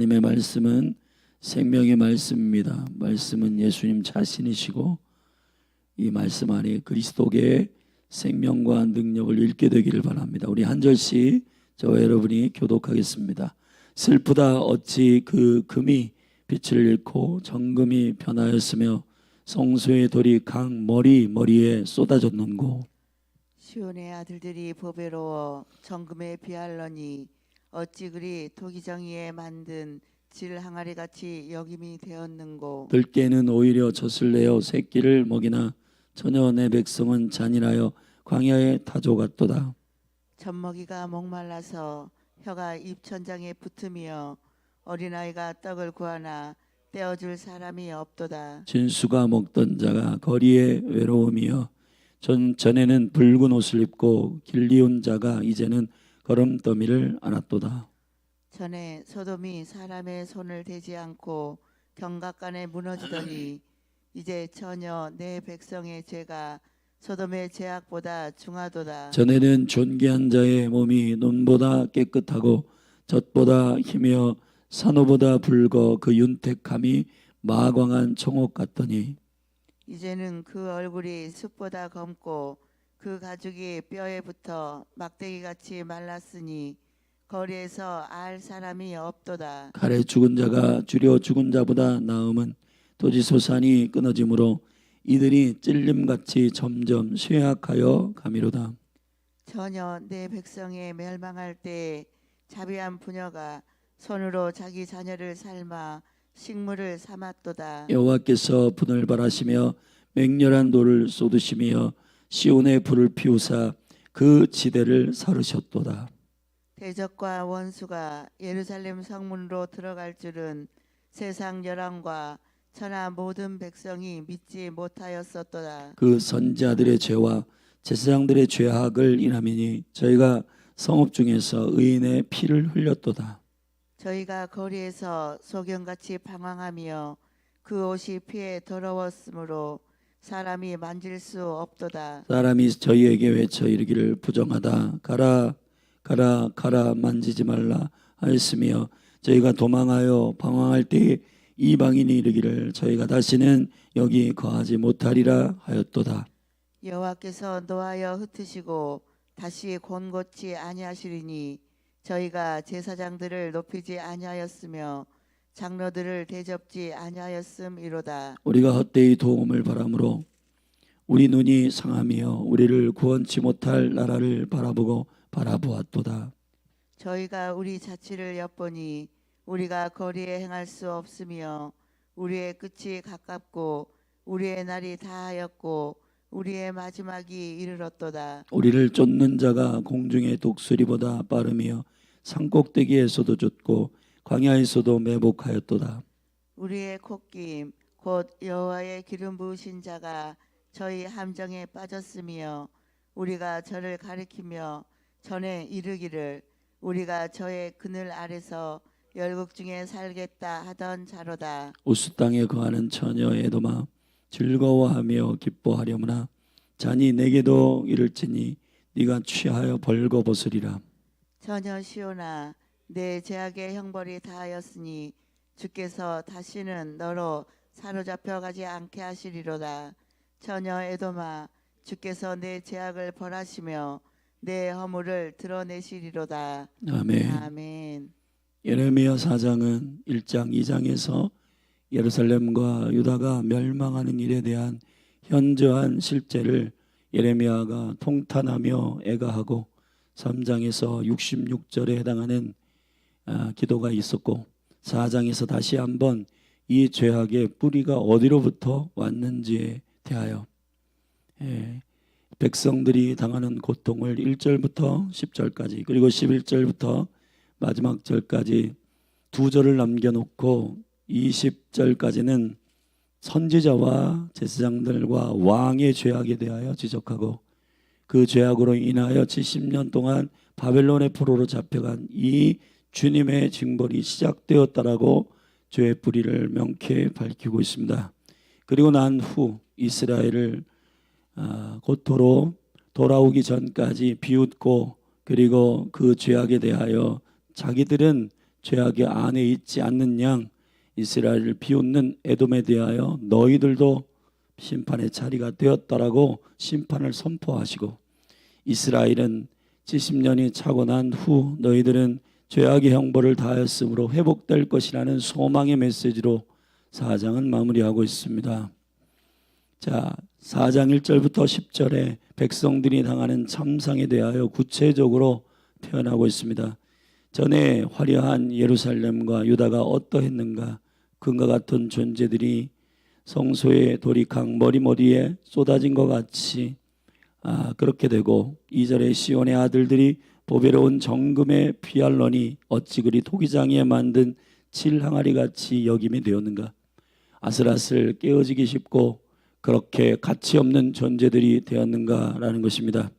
하나님의 말씀은 생명의 말씀입니다. 말씀은 예수님 자신이시고 이 말씀 안에 그리스도의 생명과 능력을 읽게 되기를 바랍니다. 우리 한 절씩 저와 여러분이 교독하겠습니다. 슬프다 어찌 그 금이 빛을 잃고 정금이 변하였으며 성소의 돌이 강 머리에 쏟아졌는고. 시온의 아들들이 보배로워 정금에 비할러니 어찌 그리 토기정이에 만든 질 항아리 같이 여김이 되었는고. 들깨는 오히려 젖을 내어 새끼를 먹이나 전혀 내 백성은 잔인하여 광야의 타조 같도다. 젖먹이가 목말라서 혀가 입천장에 붙으며 어린아이가 떡을 구하나 떼어줄 사람이 없도다. 진수가 먹던 자가 거리에 외로움이여 전에는 붉은 옷을 입고 길리온 자가 이제는 거름더미를 안았도다. 전에 소돔이 사람의 손을 대지 않고 경각간에 무너지더니 이제 전혀 내 백성의 죄가 소돔의 죄악보다 중하도다. 전에는 존귀한 자의 몸이 논보다 깨끗하고 젖보다 희며 산호보다 붉어 그 윤택함이 마광한 청옥 같더니 이제는 그 얼굴이 숯보다 검고 그 가죽이 뼈에 붙어 막대기같이 말랐으니 거리에서 알 사람이 없도다. 칼에 죽은 자가 줄여 죽은 자보다 나음은 도지소산이 끊어지므로 이들이 찔림같이 점점 쇠약하여 가미로다. 전혀 내 백성의 멸망할 때에 자비한 부녀가 손으로 자기 자녀를 삶아 식물을 삼았도다. 여호와께서 분을 발하시며 맹렬한 돌을 쏟으시며 시온의 불을 피우사 그 지대를 사르셨도다. 대적과 원수가 예루살렘 성문으로 들어갈 줄은 세상 열왕과 천하 모든 백성이 믿지 못하였었도다. 그 선지자들의 죄와 제사장들의 죄악을 인함이니 저희가 성읍 중에서 의인의 피를 흘렸도다. 저희가 거리에서 소경같이 방황하며 그 옷이 피에 더러웠으므로 사람이 만질 수 없도다. 사람이 저희에게 외쳐 이르기를 부정하다 가라 가라 가라 만지지 말라 하였으며 저희가 도망하여 방황할 때에 이방인이 이르기를 저희가 다시는 여기 거하지 못하리라 하였도다. 여호와께서 노하여 흩으시고 다시 곤고치 아니하시리니 저희가 제사장들을 높이지 아니하였으며 장로들을 대접지 아니하였음이로다. 우리가 헛되이 도움을 바람으로 우리 눈이 상하며 우리를 구원치 못할 나라를 바라보고 바라보았도다. 저희가 우리 자취를 엿보니 우리가 거리에 행할 수 없으며 우리의 끝이 가깝고 우리의 날이 다하였고 우리의 마지막이 이르렀도다. 우리를 쫓는 자가 공중의 독수리보다 빠르며 산꼭대기에서도 쫓고 광야에서도 매복하였도다. 우리의 콧김 곧 여호와의 기름 부으신 자가 저희 함정에 빠졌으며 우리가 저를 가리키며 전에 이르기를 우리가 저의 그늘 아래서 열국 중에 살겠다 하던 자로다. 우스 땅에 거하는 처녀 에도마 즐거워하며 기뻐하려무나 잔이 내게도 이를지니 네가 취하여 벌거벗으리라. 전혀 시오나 내 죄악의 형벌이 다하였으니 주께서 다시는 너로 사로잡혀 가지 않게 하시리로다. 전혀 에도마 주께서 내 죄악을 벌하시며 내 허물을 드러내시리로다. 아멘. 아멘. 예레미야 4장은 1장 2장에서 예루살렘과 유다가 멸망하는 일에 대한 현저한 실제를 예레미야가 통탄하며 애가하고 3장에서 66절에 해당하는 기도가 있었고 4장에서 다시 한번 이 죄악의 뿌리가 어디로부터 왔는지에 대하여 백성들이 당하는 고통을 1절부터 10절까지 그리고 11절부터 마지막 절까지 두 절을 남겨놓고 20절까지는 선지자와 제사장들과 왕의 죄악에 대하여 지적하고 그 죄악으로 인하여 70년 동안 바벨론의 포로로 잡혀간 이 주님의 징벌이 시작되었다라고 죄의 뿌리를 명쾌히 밝히고 있습니다. 그리고 난 후 이스라엘을 고토로 돌아오기 전까지 비웃고 그리고 그 죄악에 대하여 자기들은 죄악의 안에 있지 않는 양 이스라엘을 비웃는 에돔에 대하여 너희들도 심판의 자리가 되었다라고 심판을 선포하시고, 이스라엘은 70년이 차고 난 후 너희들은 죄악의 형벌을 다하였으므로 회복될 것이라는 소망의 메시지로 4장은 마무리하고 있습니다. 자, 4장 1절부터 10절에 백성들이 당하는 참상에 대하여 구체적으로 표현하고 있습니다. 전에 화려한 예루살렘과 유다가 어떠했는가? 그와 같은 존재들이 성소의 돌이강 머리머리에 쏟아진 것 같이 그렇게 되고, 2절에 시온의 아들들이 보배로운 정금의 피알론이 어찌 그리 토기장에 만든 칠항아리 같이 여김이 되었는가? 아슬아슬 깨어지기 쉽고 그렇게 가치 없는 존재들이 되었는가라는 것입니다.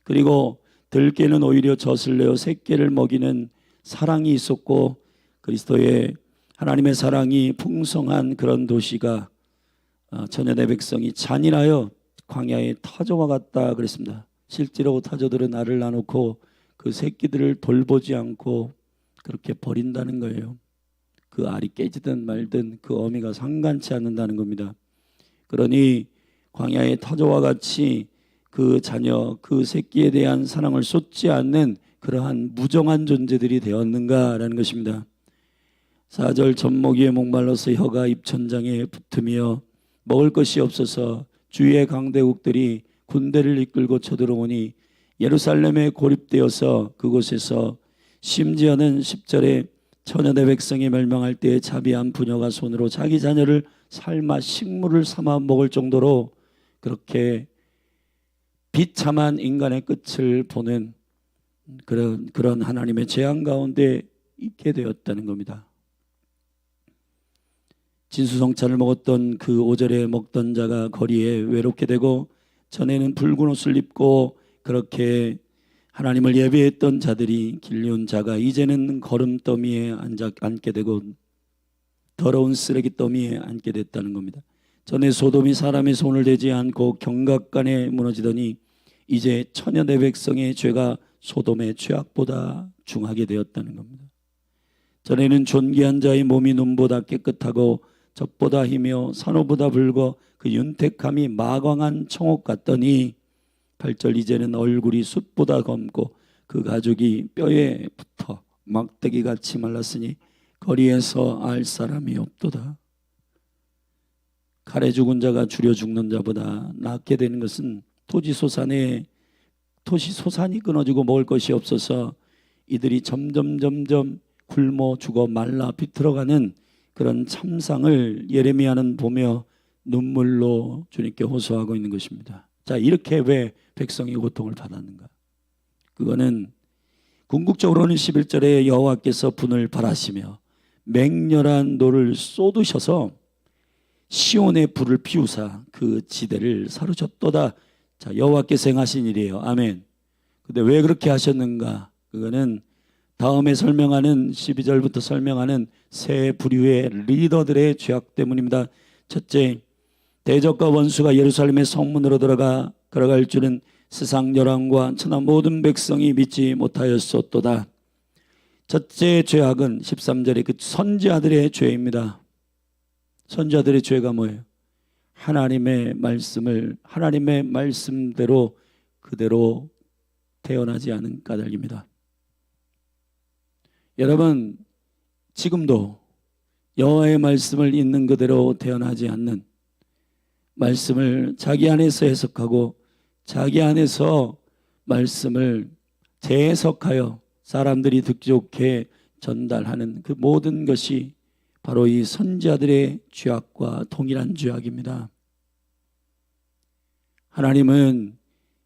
그리고 들깨는 오히려 젖을 내어 새끼를 먹이는 사랑이 있었고, 그리스도의 하나님의 사랑이 풍성한 그런 도시가 천연의 백성이 잔인하여 광야의 타조와 같다 그랬습니다. 실제로 타조들은 알을 나놓고 그 새끼들을 돌보지 않고 그렇게 버린다는 거예요. 그 알이 깨지든 말든 그 어미가 상관치 않는다는 겁니다. 그러니 광야의 타조와 같이 그 자녀, 그 새끼에 대한 사랑을 쏟지 않는 그러한 무정한 존재들이 되었는가라는 것입니다. 4절 젖먹이에 목말라서 혀가 입천장에 붙으며 먹을 것이 없어서 주위의 강대국들이 군대를 이끌고 쳐들어오니 예루살렘에 고립되어서 그곳에서 심지어는 10절에 천연의 백성이 멸망할 때에 자비한 부녀가 손으로 자기 자녀를 삶아 식물을 삼아 먹을 정도로 그렇게 비참한 인간의 끝을 보는 그런 하나님의 재앙 가운데 있게 되었다는 겁니다. 진수성찬을 먹었던 그 5절에 먹던 자가 거리에 외롭게 되고, 전에는 붉은 옷을 입고 그렇게 하나님을 예배했던 자들이 길리온 자가 이제는 거름더미에 앉게 되고 더러운 쓰레기 더미에 앉게 됐다는 겁니다. 전에 소돔이 사람의 손을 대지 않고 경각간에 무너지더니 이제 천연의 백성의 죄가 소돔의 죄악보다 중하게 되었다는 겁니다. 전에는 존귀한 자의 몸이 눈보다 깨끗하고 젖보다 희며 산호보다 붉어 그 윤택함이 마광한 청옥 같더니 8절 이제는 얼굴이 숯보다 검고 그 가죽이 뼈에 붙어 막대기같이 말랐으니 거리에서 알 사람이 없도다. 칼에 죽은 자가 줄여 죽는 자보다 낫게 되는 것은 토지 소산이 끊어지고 먹을 것이 없어서 이들이 점점 굶어 죽어 말라 비틀어가는 그런 참상을 예레미야는 보며 눈물로 주님께 호소하고 있는 것입니다. 자, 이렇게 왜 백성이 고통을 받았는가? 그거는 궁극적으로는 11절에 여호와께서 분을 발하시며 맹렬한 노를 쏟으셔서 시온의 불을 피우사 그 지대를 사르셨도다. 자, 여호와께서 행하신 일이에요. 아멘. 근데 왜 그렇게 하셨는가? 그거는 다음에 설명하는 12절부터 설명하는 세 부류의 리더들의 죄악 때문입니다. 첫째, 대적과 원수가 예루살렘의 성문으로 들어갈 줄은 세상 열왕과 천하 모든 백성이 믿지 못하였었도다. 첫째 죄악은 13절에 그 선지자들의 죄입니다. 선지자들의 죄가 뭐예요? 하나님의 말씀대로 그대로 태어나지 않은 까닭입니다. 여러분, 지금도 여호와의 말씀을 있는 그대로 태어나지 않는, 말씀을 자기 안에서 해석하고 자기 안에서 말씀을 재해석하여 사람들이 듣기 좋게 전달하는 그 모든 것이 바로 이 선지자들의 죄악과 동일한 죄악입니다. 하나님은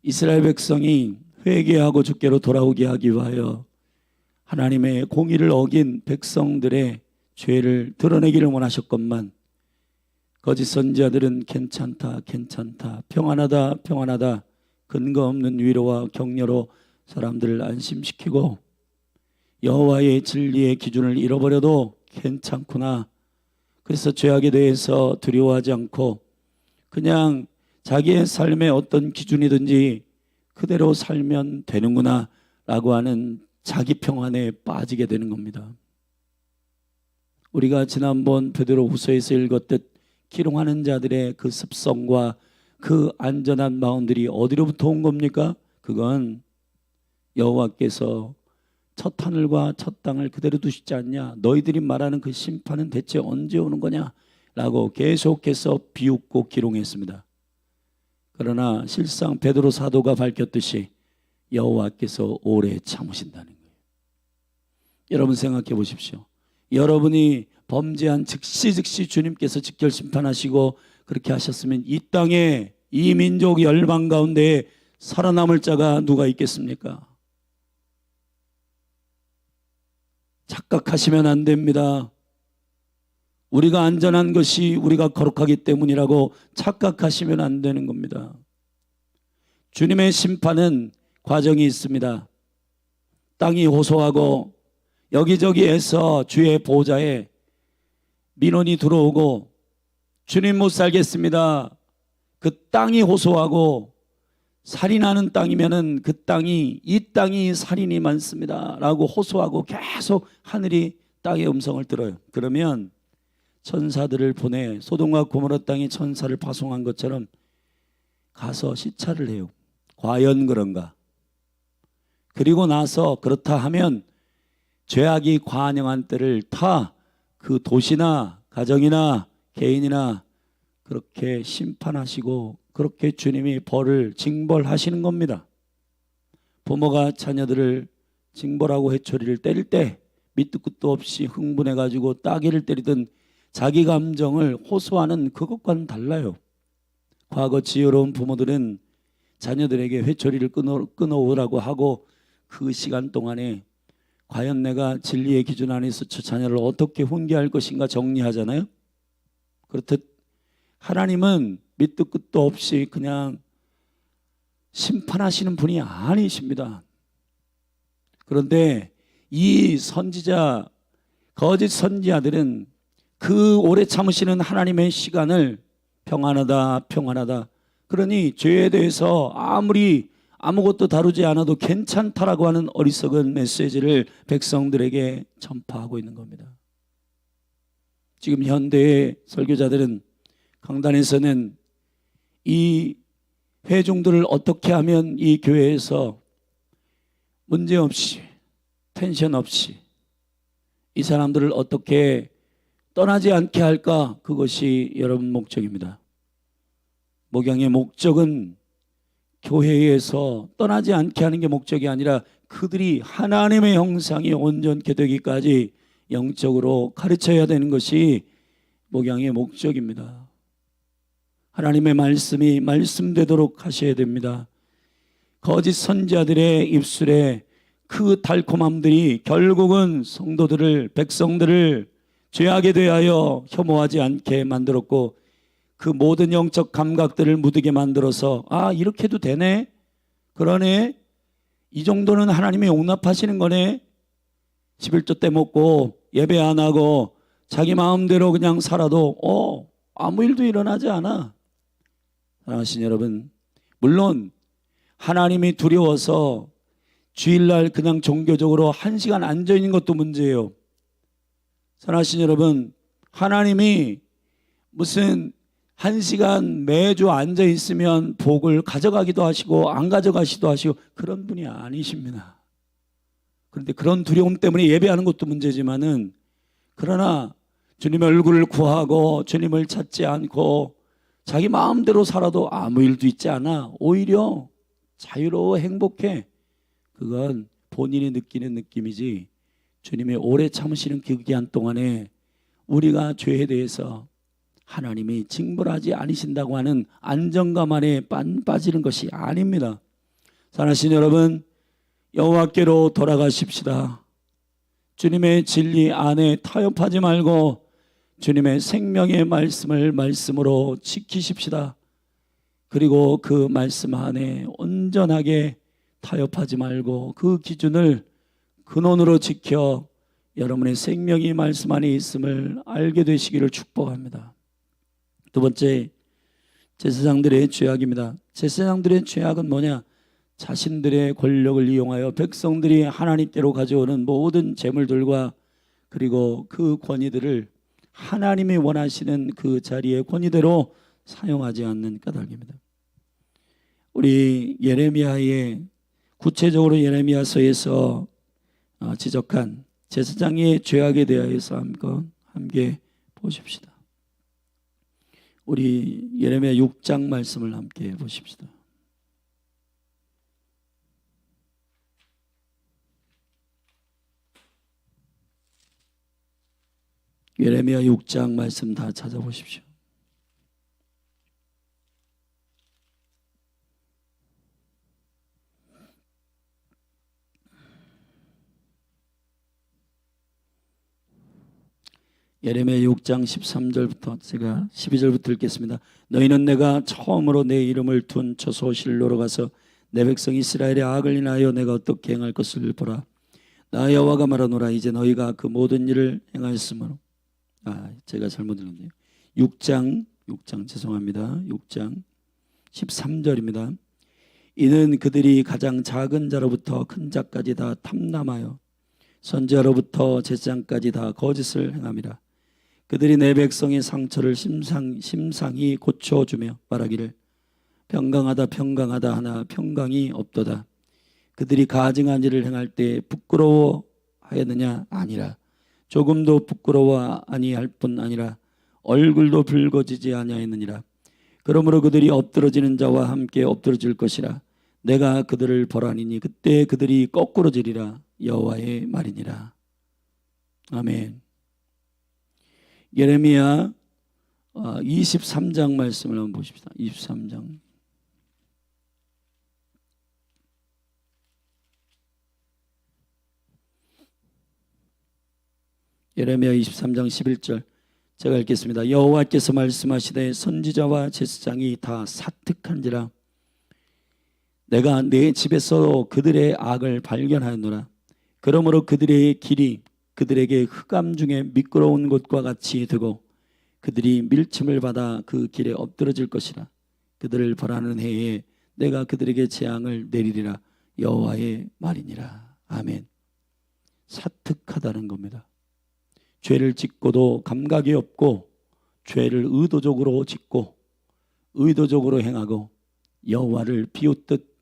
이스라엘 백성이 회개하고 주께로 돌아오게 하기 위하여 하나님의 공의를 어긴 백성들의 죄를 드러내기를 원하셨건만, 거짓 선지자들은 괜찮다 평안하다 근거 없는 위로와 격려로 사람들을 안심시키고 여호와의 진리의 기준을 잃어버려도 괜찮구나, 그래서 죄악에 대해서 두려워하지 않고 그냥 자기의 삶의 어떤 기준이든지 그대로 살면 되는구나 라고 하는 자기 평안에 빠지게 되는 겁니다. 우리가 지난번 베드로후서에서 읽었듯 기롱하는 자들의 그 습성과 그 안전한 마음들이 어디로부터 온 겁니까? 그건 여호와께서 첫 하늘과 첫 땅을 그대로 두시지 않냐? 너희들이 말하는 그 심판은 대체 언제 오는 거냐? 라고 계속해서 비웃고 기롱했습니다. 그러나 실상 베드로 사도가 밝혔듯이 여호와께서 오래 참으신다는 거예요. 여러분 생각해 보십시오. 여러분이 범죄한 즉시 주님께서 직결 심판하시고 그렇게 하셨으면 이 땅에 이 민족 열방 가운데 살아남을 자가 누가 있겠습니까? 착각하시면 안 됩니다. 우리가 안전한 것이 우리가 거룩하기 때문이라고 착각하시면 안 되는 겁니다. 주님의 심판은 과정이 있습니다. 땅이 호소하고 여기저기에서 주의 보좌에 민원이 들어오고 주님 못 살겠습니다. 그 땅이 호소하고 살인하는 땅이면은 그 땅이 이 땅이 살인이 많습니다 라고 호소하고 계속 하늘이 땅의 음성을 들어요. 그러면 천사들을 보내 소돔과 고모라 땅에 천사를 파송한 것처럼 가서 시찰을 해요. 과연 그런가? 그리고 나서 그렇다 하면 죄악이 관영한 때를 다 그 도시나 가정이나 개인이나 그렇게 심판하시고 그렇게 주님이 벌을 징벌하시는 겁니다. 부모가 자녀들을 징벌하고 회초리를 때릴 때 밑도 끝도 없이 흥분해가지고 따귀를 때리던 자기 감정을 호소하는 그것과는 달라요. 과거 지혜로운 부모들은 자녀들에게 회초리를 끊어오라고 하고 그 시간 동안에 과연 내가 진리의 기준 안에서 저 자녀를 어떻게 훈계할 것인가 정리하잖아요. 그렇듯 하나님은 밑도 끝도 없이 그냥 심판하시는 분이 아니십니다. 그런데 이 선지자, 거짓 선지자들은 그 오래 참으시는 하나님의 시간을 평안하다 그러니 죄에 대해서 아무것도 다루지 않아도 괜찮다라고 하는 어리석은 메시지를 백성들에게 전파하고 있는 겁니다. 지금 현대의 설교자들은 강단에서는 이 회중들을 어떻게 하면 이 교회에서 문제없이 텐션 없이 이 사람들을 어떻게 떠나지 않게 할까? 그것이 여러분 목적입니다. 목양의 목적은 교회에서 떠나지 않게 하는 게 목적이 아니라 그들이 하나님의 형상이 온전케 되기까지 영적으로 가르쳐야 되는 것이 목양의 목적입니다. 하나님의 말씀이 말씀되도록 하셔야 됩니다. 거짓 선지자들의 입술에 그 달콤함들이 결국은 성도들을, 백성들을 죄악에 대하여 혐오하지 않게 만들었고 그 모든 영적 감각들을 묻게 만들어서 이렇게 해도 되네? 그러네? 이 정도는 하나님이 용납하시는 거네? 11조 때 먹고 예배 안 하고 자기 마음대로 그냥 살아도 아무 일도 일어나지 않아. 사랑하신 여러분, 물론 하나님이 두려워서 주일날 그냥 종교적으로 1시간 앉아있는 것도 문제예요. 사랑하신 여러분, 하나님이 무슨 1시간 매주 앉아있으면 복을 가져가기도 하시고 안 가져가시기도 하시고 그런 분이 아니십니다. 그런데 그런 두려움 때문에 예배하는 것도 문제지만은 그러나 주님의 얼굴을 구하고 주님을 찾지 않고 자기 마음대로 살아도 아무 일도 있지 않아. 오히려 자유로워 행복해. 그건 본인이 느끼는 느낌이지 주님의 오래 참으시는 그 기간 동안에 우리가 죄에 대해서 하나님이 징벌하지 않으신다고 하는 안정감 안에 빠지는 것이 아닙니다. 사랑하신 여러분, 여호와께로 돌아가십시다. 주님의 진리 안에 타협하지 말고 주님의 생명의 말씀을 말씀으로 지키십시다. 그리고 그 말씀 안에 온전하게 타협하지 말고 그 기준을 근원으로 지켜 여러분의 생명이 말씀 안에 있음을 알게 되시기를 축복합니다. 두 번째, 제사장들의 죄악입니다. 제사장들의 죄악은 뭐냐? 자신들의 권력을 이용하여 백성들이 하나님께로 가져오는 모든 재물들과 그리고 그 권위들을 하나님이 원하시는 그 자리의 권위대로 사용하지 않는 까닭입니다. 우리 예레미야의 구체적으로 예레미야서에서 지적한 제사장의 죄악에 대하여서 한번 함께 보십시다. 우리 예레미야 6장 말씀을 함께 보십시다. 예레미야 6장 말씀 다 찾아보십시오. 예레미야 6장 13절부터 제가 12절부터 읽겠습니다. 너희는 내가 처음으로 내 이름을 둔 저소실로로 가서 내 백성 이스라엘의 악을 인하여 내가 어떻게 행할 것을 보라. 나 여호와가 말하노라. 이제 너희가 그 모든 일을 행하였으므로 제가 잘못 읽었네요. 6장 죄송합니다. 6장 13절입니다. 이는 그들이 가장 작은 자로부터 큰 자까지 다 탐남하여 선지자로부터 제사장까지 다 거짓을 행함이라. 그들이 내 백성의 상처를 심상히 고쳐주며 말하기를 평강하다 하나 평강이 없도다. 그들이 가증한 일을 행할 때 부끄러워하였느냐? 아니라 조금도 부끄러워 아니할 뿐 아니라 얼굴도 붉어지지 아니하였느니라. 그러므로 그들이 엎드러지는 자와 함께 엎드러질 것이라. 내가 그들을 벌하니니 그때 그들이 거꾸러지리라. 여호와의 말이니라. 아멘. 예레미야 23장 말씀을 한번 보십시다. 23장. 예레미야 23장 11절 제가 읽겠습니다. 여호와께서 말씀하시되 선지자와 제사장이 다 사특한지라. 내가 내 집에서 그들의 악을 발견하였노라. 그러므로 그들의 길이 그들에게 흑암 중에 미끄러운 곳과 같이 되고 그들이 밀침을 받아 그 길에 엎드러질 것이라. 그들을 벌하는 해에 내가 그들에게 재앙을 내리리라. 여호와의 말이니라. 아멘. 사특하다는 겁니다. 죄를 짓고도 감각이 없고 죄를 의도적으로 짓고 의도적으로 행하고 여호와를 비웃듯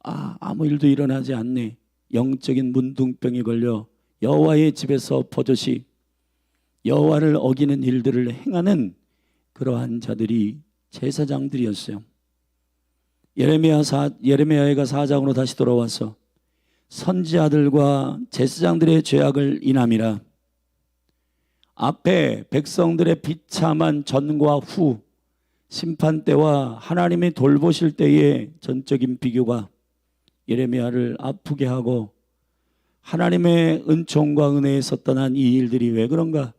아무 일도 일어나지 않네. 영적인 문둥병이 걸려 여호와의 집에서 버젓이 여호와를 어기는 일들을 행하는 그러한 자들이 제사장들이었어요. 예레미야가 4장으로 다시 돌아와서 선지자들과 제사장들의 죄악을 인함이라. 앞에 백성들의 비참한 전과 후 심판 때와 하나님이 돌보실 때의 전적인 비교가 예레미야를 아프게 하고 하나님의 은총과 은혜에서 떠난 이 일들이 왜 그런가?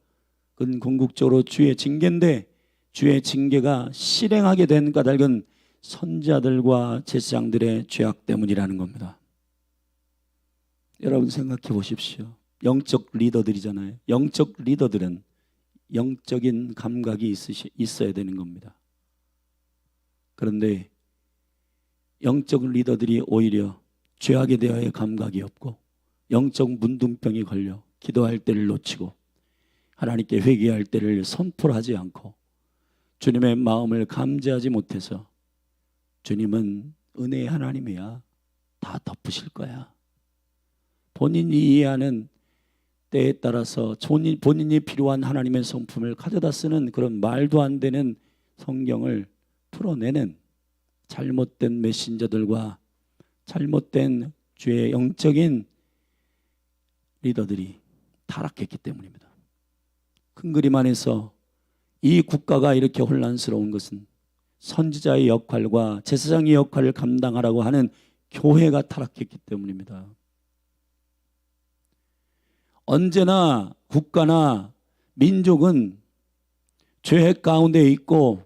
그건 궁극적으로 주의 징계인데 주의 징계가 실행하게 된 까닭은 선지자들과 제사장들의 죄악 때문이라는 겁니다. 여러분 생각해 보십시오. 영적 리더들이잖아요. 영적 리더들은 영적인 감각이 있어야 되는 겁니다. 그런데 영적 리더들이 오히려 죄악에 대하여 감각이 없고 영적 문둥병이 걸려 기도할 때를 놓치고 하나님께 회개할 때를 선포를 하지 않고 주님의 마음을 감지하지 못해서 주님은 은혜의 하나님이야. 다 덮으실 거야. 본인이 이해하는 때에 따라서 본인이 필요한 하나님의 성품을 가져다 쓰는 그런 말도 안 되는 성경을 풀어내는 잘못된 메신저들과 잘못된 주의 영적인 리더들이 타락했기 때문입니다. 큰 그림 안에서 이 국가가 이렇게 혼란스러운 것은 선지자의 역할과 제사장의 역할을 감당하라고 하는 교회가 타락했기 때문입니다. 언제나 국가나 민족은 죄 가운데 있고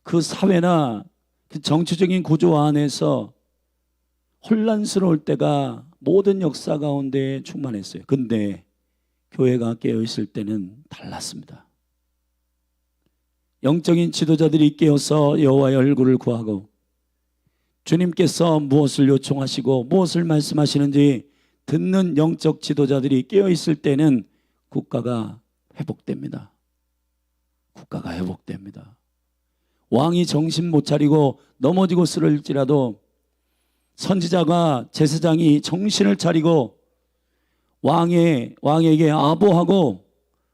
그 사회나 그 정치적인 구조 안에서 혼란스러울 때가 모든 역사 가운데 충만했어요. 근데 교회가 깨어있을 때는 달랐습니다. 영적인 지도자들이 깨어서 여호와의 얼굴을 구하고 주님께서 무엇을 요청하시고 무엇을 말씀하시는지 듣는 영적 지도자들이 깨어있을 때는 국가가 회복됩니다. 국가가 회복됩니다. 왕이 정신 못 차리고 넘어지고 쓰러질지라도 선지자가 제사장이 정신을 차리고 왕에게 아부하고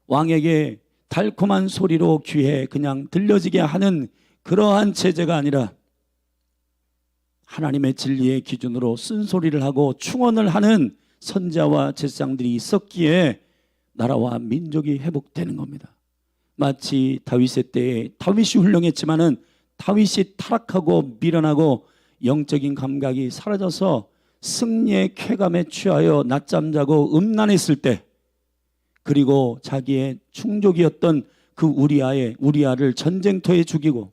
왕에게 달콤한 소리로 귀에 그냥 들려지게 하는 그러한 체제가 아니라 하나님의 진리의 기준으로 쓴소리를 하고 충언을 하는 선지자와 제사장들이 있었기에 나라와 민족이 회복되는 겁니다. 마치 다윗의 때에 다윗이 훌륭했지만은 다윗이 타락하고 미련하고 영적인 감각이 사라져서 승리의 쾌감에 취하여 낮잠 자고 음란했을 때, 그리고 자기의 충족이었던 그 우리아를 전쟁터에 죽이고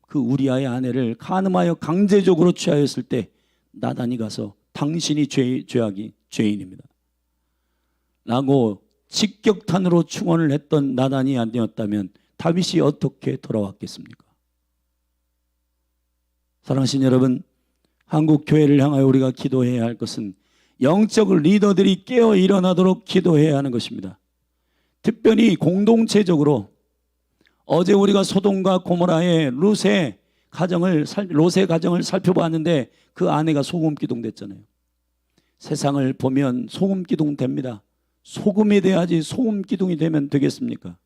그 우리아의 아내를 간음하여 강제적으로 취하였을 때 나단이 가서 당신이 죄인입니다 라고 직격탄으로 충언을 했던 나단이 아니었다면 다윗이 어떻게 돌아왔겠습니까? 사랑하신 여러분, 한국 교회를 향하여 우리가 기도해야 할 것은 영적 리더들이 깨어 일어나도록 기도해야 하는 것입니다. 특별히 공동체적으로 어제 우리가 소돔과 고모라의 롯의 가정을 살펴보았는데 그 아내가 소금 기둥 됐잖아요. 세상을 보면 소금 기둥 됩니다. 소금이 돼야지 소금 기둥이 되면 되겠습니까?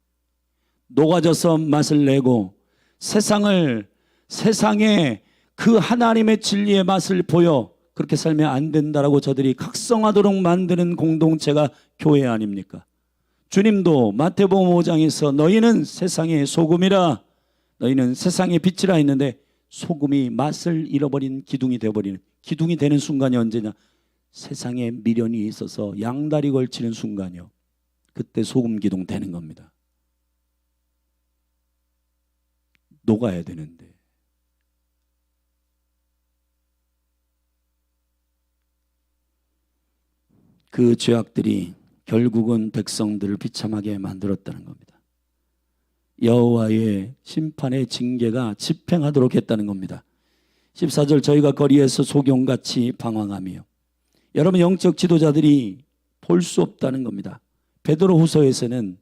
녹아져서 맛을 내고 세상에 그 하나님의 진리의 맛을 보여 그렇게 살면 안 된다라고 저들이 각성하도록 만드는 공동체가 교회 아닙니까? 주님도 마태복음 5장에서 너희는 세상의 소금이라, 너희는 세상의 빛이라 했는데 소금이 맛을 잃어버린 기둥이 되어버리는, 기둥이 되는 순간이 언제냐? 세상에 미련이 있어서 양다리 걸치는 순간이요. 그때 소금 기둥 되는 겁니다. 녹아야 되는데. 그 죄악들이 결국은 백성들을 비참하게 만들었다는 겁니다. 여호와의 심판의 징계가 집행하도록 했다는 겁니다. 14절, 저희가 거리에서 소경같이 방황하며. 여러분, 영적 지도자들이 볼 수 없다는 겁니다. 베드로후서에서는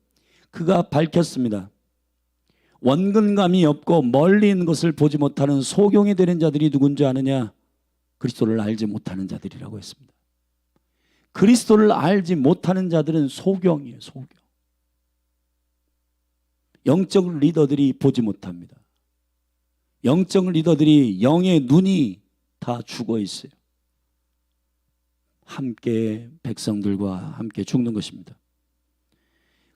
그가 밝혔습니다. 원근감이 없고 멀리 있는 것을 보지 못하는 소경이 되는 자들이 누군지 아느냐? 그리스도를 알지 못하는 자들이라고 했습니다. 그리스도를 알지 못하는 자들은 소경이에요. 소경. 영적 리더들이 보지 못합니다. 영적 리더들이 영의 눈이 다 죽어 있어요. 함께 백성들과 함께 죽는 것입니다.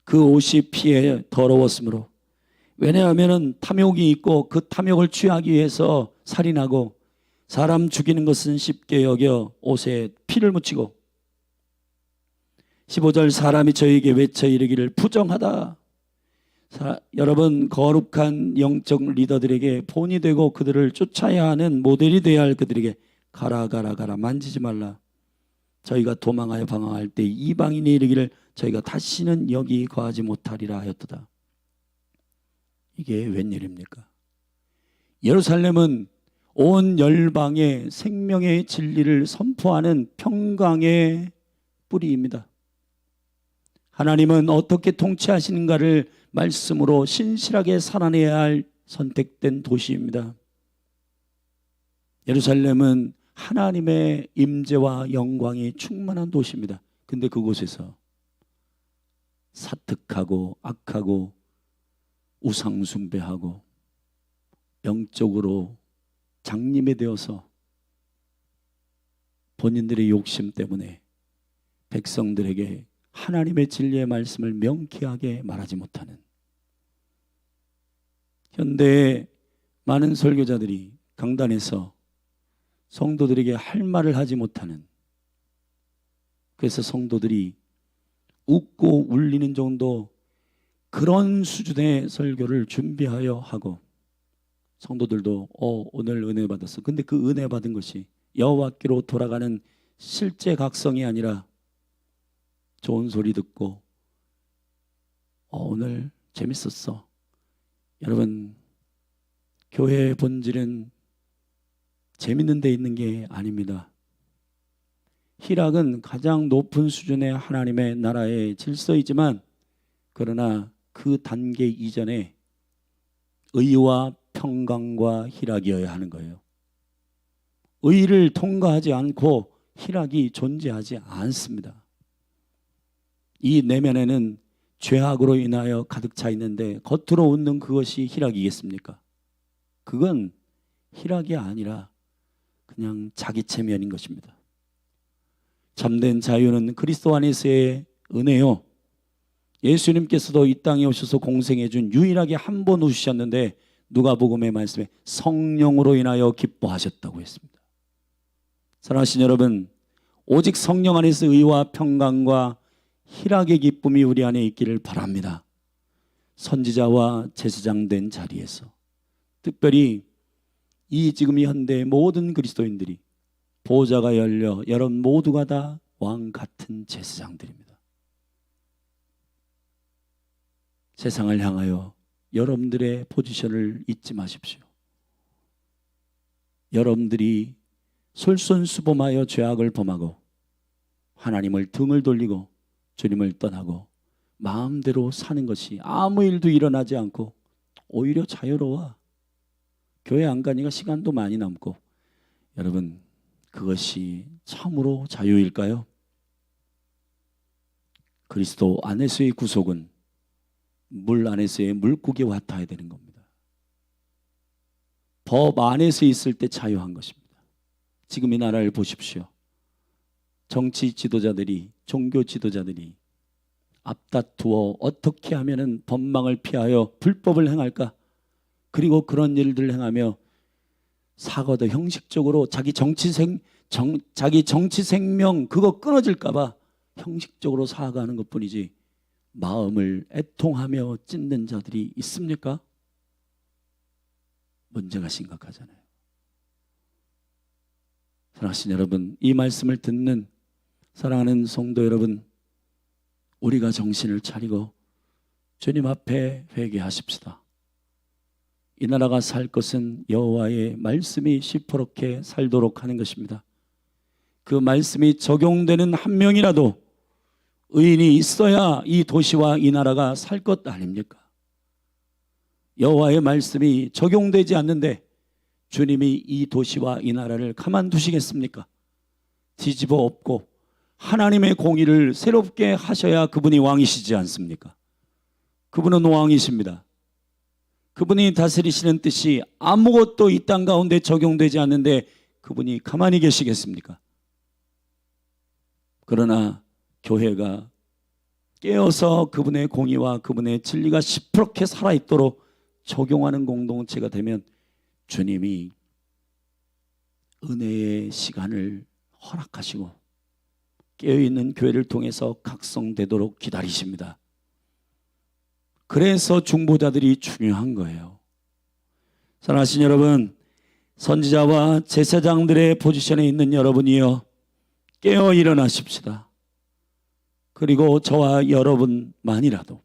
그 옷이 피에 더러웠으므로, 왜냐하면 탐욕이 있고 그 탐욕을 취하기 위해서 살인하고 사람 죽이는 것은 쉽게 여겨 옷에 피를 묻히고, 15절, 사람이 저에게 외쳐 이르기를 부정하다. 여러분, 거룩한 영적 리더들에게 본이 되고 그들을 쫓아야 하는 모델이 되어야 할 그들에게 가라 가라 가라, 만지지 말라. 저희가 도망하여 방황할 때 이방인이 이르기를 저희가 다시는 여기 거하지 못하리라 하였도다. 이게 웬일입니까? 예루살렘은 온 열방에 생명의 진리를 선포하는 평강의 뿌리입니다. 하나님은 어떻게 통치하시는가를 말씀으로 신실하게 살아내야 할 선택된 도시입니다. 예루살렘은 하나님의 임재와 영광이 충만한 도시입니다. 근데 그곳에서 사특하고 악하고 우상숭배하고 영적으로 장님이 되어서 본인들의 욕심 때문에 백성들에게 하나님의 진리의 말씀을 명쾌하게 말하지 못하는, 현대의 많은 설교자들이 강단에서 성도들에게 할 말을 하지 못하는, 그래서 성도들이 웃고 울리는 정도 그런 수준의 설교를 준비하여 하고, 성도들도 오늘 은혜 받았어. 근데 그 은혜 받은 것이 여호와께로 돌아가는 실제 각성이 아니라 좋은 소리 듣고 오늘 재밌었어. 여러분, 교회의 본질은 재밌는 데 있는 게 아닙니다. 희락은 가장 높은 수준의 하나님의 나라의 질서이지만 그러나 그 단계 이전에 의와 평강과 희락이어야 하는 거예요. 의를 통과하지 않고 희락이 존재하지 않습니다. 이 내면에는 죄악으로 인하여 가득 차 있는데 겉으로 웃는 그것이 희락이겠습니까? 그건 희락이 아니라 그냥 자기 체면인 것입니다. 참된 자유는 그리스도 안에서의 은혜요. 예수님께서도 이 땅에 오셔서 공생해 준 유일하게 한 번 오셨는데 누가복음의 말씀에 성령으로 인하여 기뻐하셨다고 했습니다. 사랑하신 여러분, 오직 성령 안에서 의와 평강과 희락의 기쁨이 우리 안에 있기를 바랍니다. 선지자와 제사장 된 자리에서 특별히 이 지금 이 현대의 모든 그리스도인들이 보좌가 열려 여러분 모두가 다 왕 같은 제사장들입니다. 세상을 향하여 여러분들의 포지션을 잊지 마십시오. 여러분들이 솔선수범하여 죄악을 범하고 하나님을 등을 돌리고 주님을 떠나고 마음대로 사는 것이 아무 일도 일어나지 않고 오히려 자유로워. 교회 안 가니까 시간도 많이 남고. 여러분, 그것이 참으로 자유일까요? 그리스도 안에서의 구속은 물 안에서의 물고기와 같아야 되는 겁니다. 법 안에서 있을 때 자유한 것입니다. 지금 이 나라를 보십시오. 정치 지도자들이, 종교 지도자들이 앞다투어 어떻게 하면은 법망을 피하여 불법을 행할까? 그리고 그런 일들을 행하며 사고도 형식적으로 자기 정치 생명 그거 끊어질까 봐 형식적으로 사과하는 것뿐이지 마음을 애통하며 찢는 자들이 있습니까? 문제가 심각하잖아요. 사랑하신 여러분, 이 말씀을 듣는 사랑하는 성도 여러분, 우리가 정신을 차리고 주님 앞에 회개하십시다. 이 나라가 살 것은 여호와의 말씀이 시퍼렇게 살도록 하는 것입니다. 그 말씀이 적용되는 한 명이라도 의인이 있어야 이 도시와 이 나라가 살 것 아닙니까? 여호와의 말씀이 적용되지 않는데 주님이 이 도시와 이 나라를 가만두시겠습니까? 뒤집어 엎고 하나님의 공의를 새롭게 하셔야 그분이 왕이시지 않습니까? 그분은 왕이십니다. 그분이 다스리시는 뜻이 아무것도 이 땅 가운데 적용되지 않는데 그분이 가만히 계시겠습니까? 그러나 교회가 깨어서 그분의 공의와 그분의 진리가 시퍼렇게 살아있도록 적용하는 공동체가 되면 주님이 은혜의 시간을 허락하시고 깨어있는 교회를 통해서 각성되도록 기다리십니다. 그래서 중보자들이 중요한 거예요. 사랑하신 여러분, 선지자와 제사장들의 포지션에 있는 여러분이요, 깨어 일어나십시다. 그리고 저와 여러분만이라도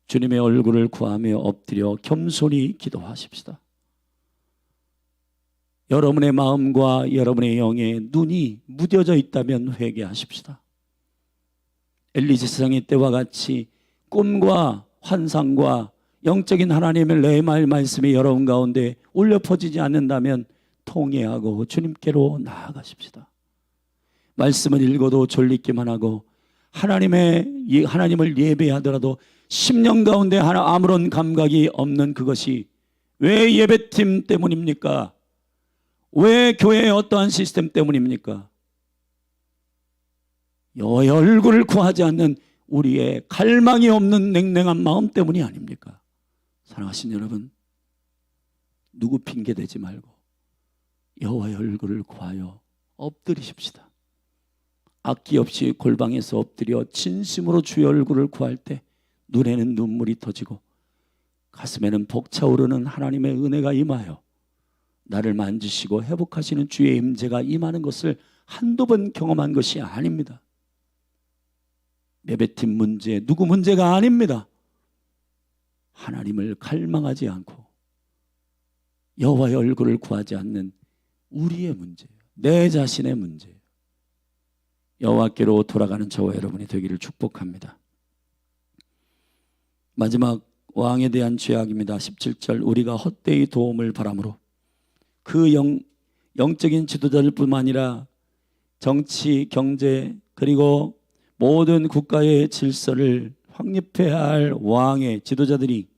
주님의 얼굴을 구하며 엎드려 겸손히 기도하십시다. 여러분의 마음과 여러분의 영에 눈이 무뎌져 있다면 회개하십시다. 엘리 제사장의 때와 같이 꿈과 환상과 영적인 하나님의 레마 말씀이 여러분 가운데 울려 퍼지지 않는다면 통회하고 주님께로 나아가십시다. 말씀을 읽어도 졸리기만 하고 하나님을 예배하더라도 10년 가운데 아무런 감각이 없는 그것이 왜 예배팀 때문입니까? 왜 교회의 어떠한 시스템 때문입니까? 여호와의 얼굴을 구하지 않는 우리의 갈망이 없는 냉랭한 마음 때문이 아닙니까? 사랑하신 여러분, 누구 핑계대지 말고 여호와의 얼굴을 구하여 엎드리십시다. 악기 없이 골방에서 엎드려 진심으로 주의 얼굴을 구할 때 눈에는 눈물이 터지고 가슴에는 벅차오르는 하나님의 은혜가 임하여 나를 만지시고 회복하시는 주의 임재가 임하는 것을 한두 번 경험한 것이 아닙니다. 예배팀 문제, 누구 문제가 아닙니다. 하나님을 갈망하지 않고 여호와의 얼굴을 구하지 않는 우리의 문제예요. 내 자신의 문제예요. 여호와께로 돌아가는 저와 여러분이 되기를 축복합니다. 마지막 왕에 대한 죄악입니다. 17절 우리가 헛되이 도움을 바람으로 그 영적인 지도자들 뿐만 아니라 정치, 경제 그리고 모든 국가의 질서를 확립해야 할 왕의 지도자들이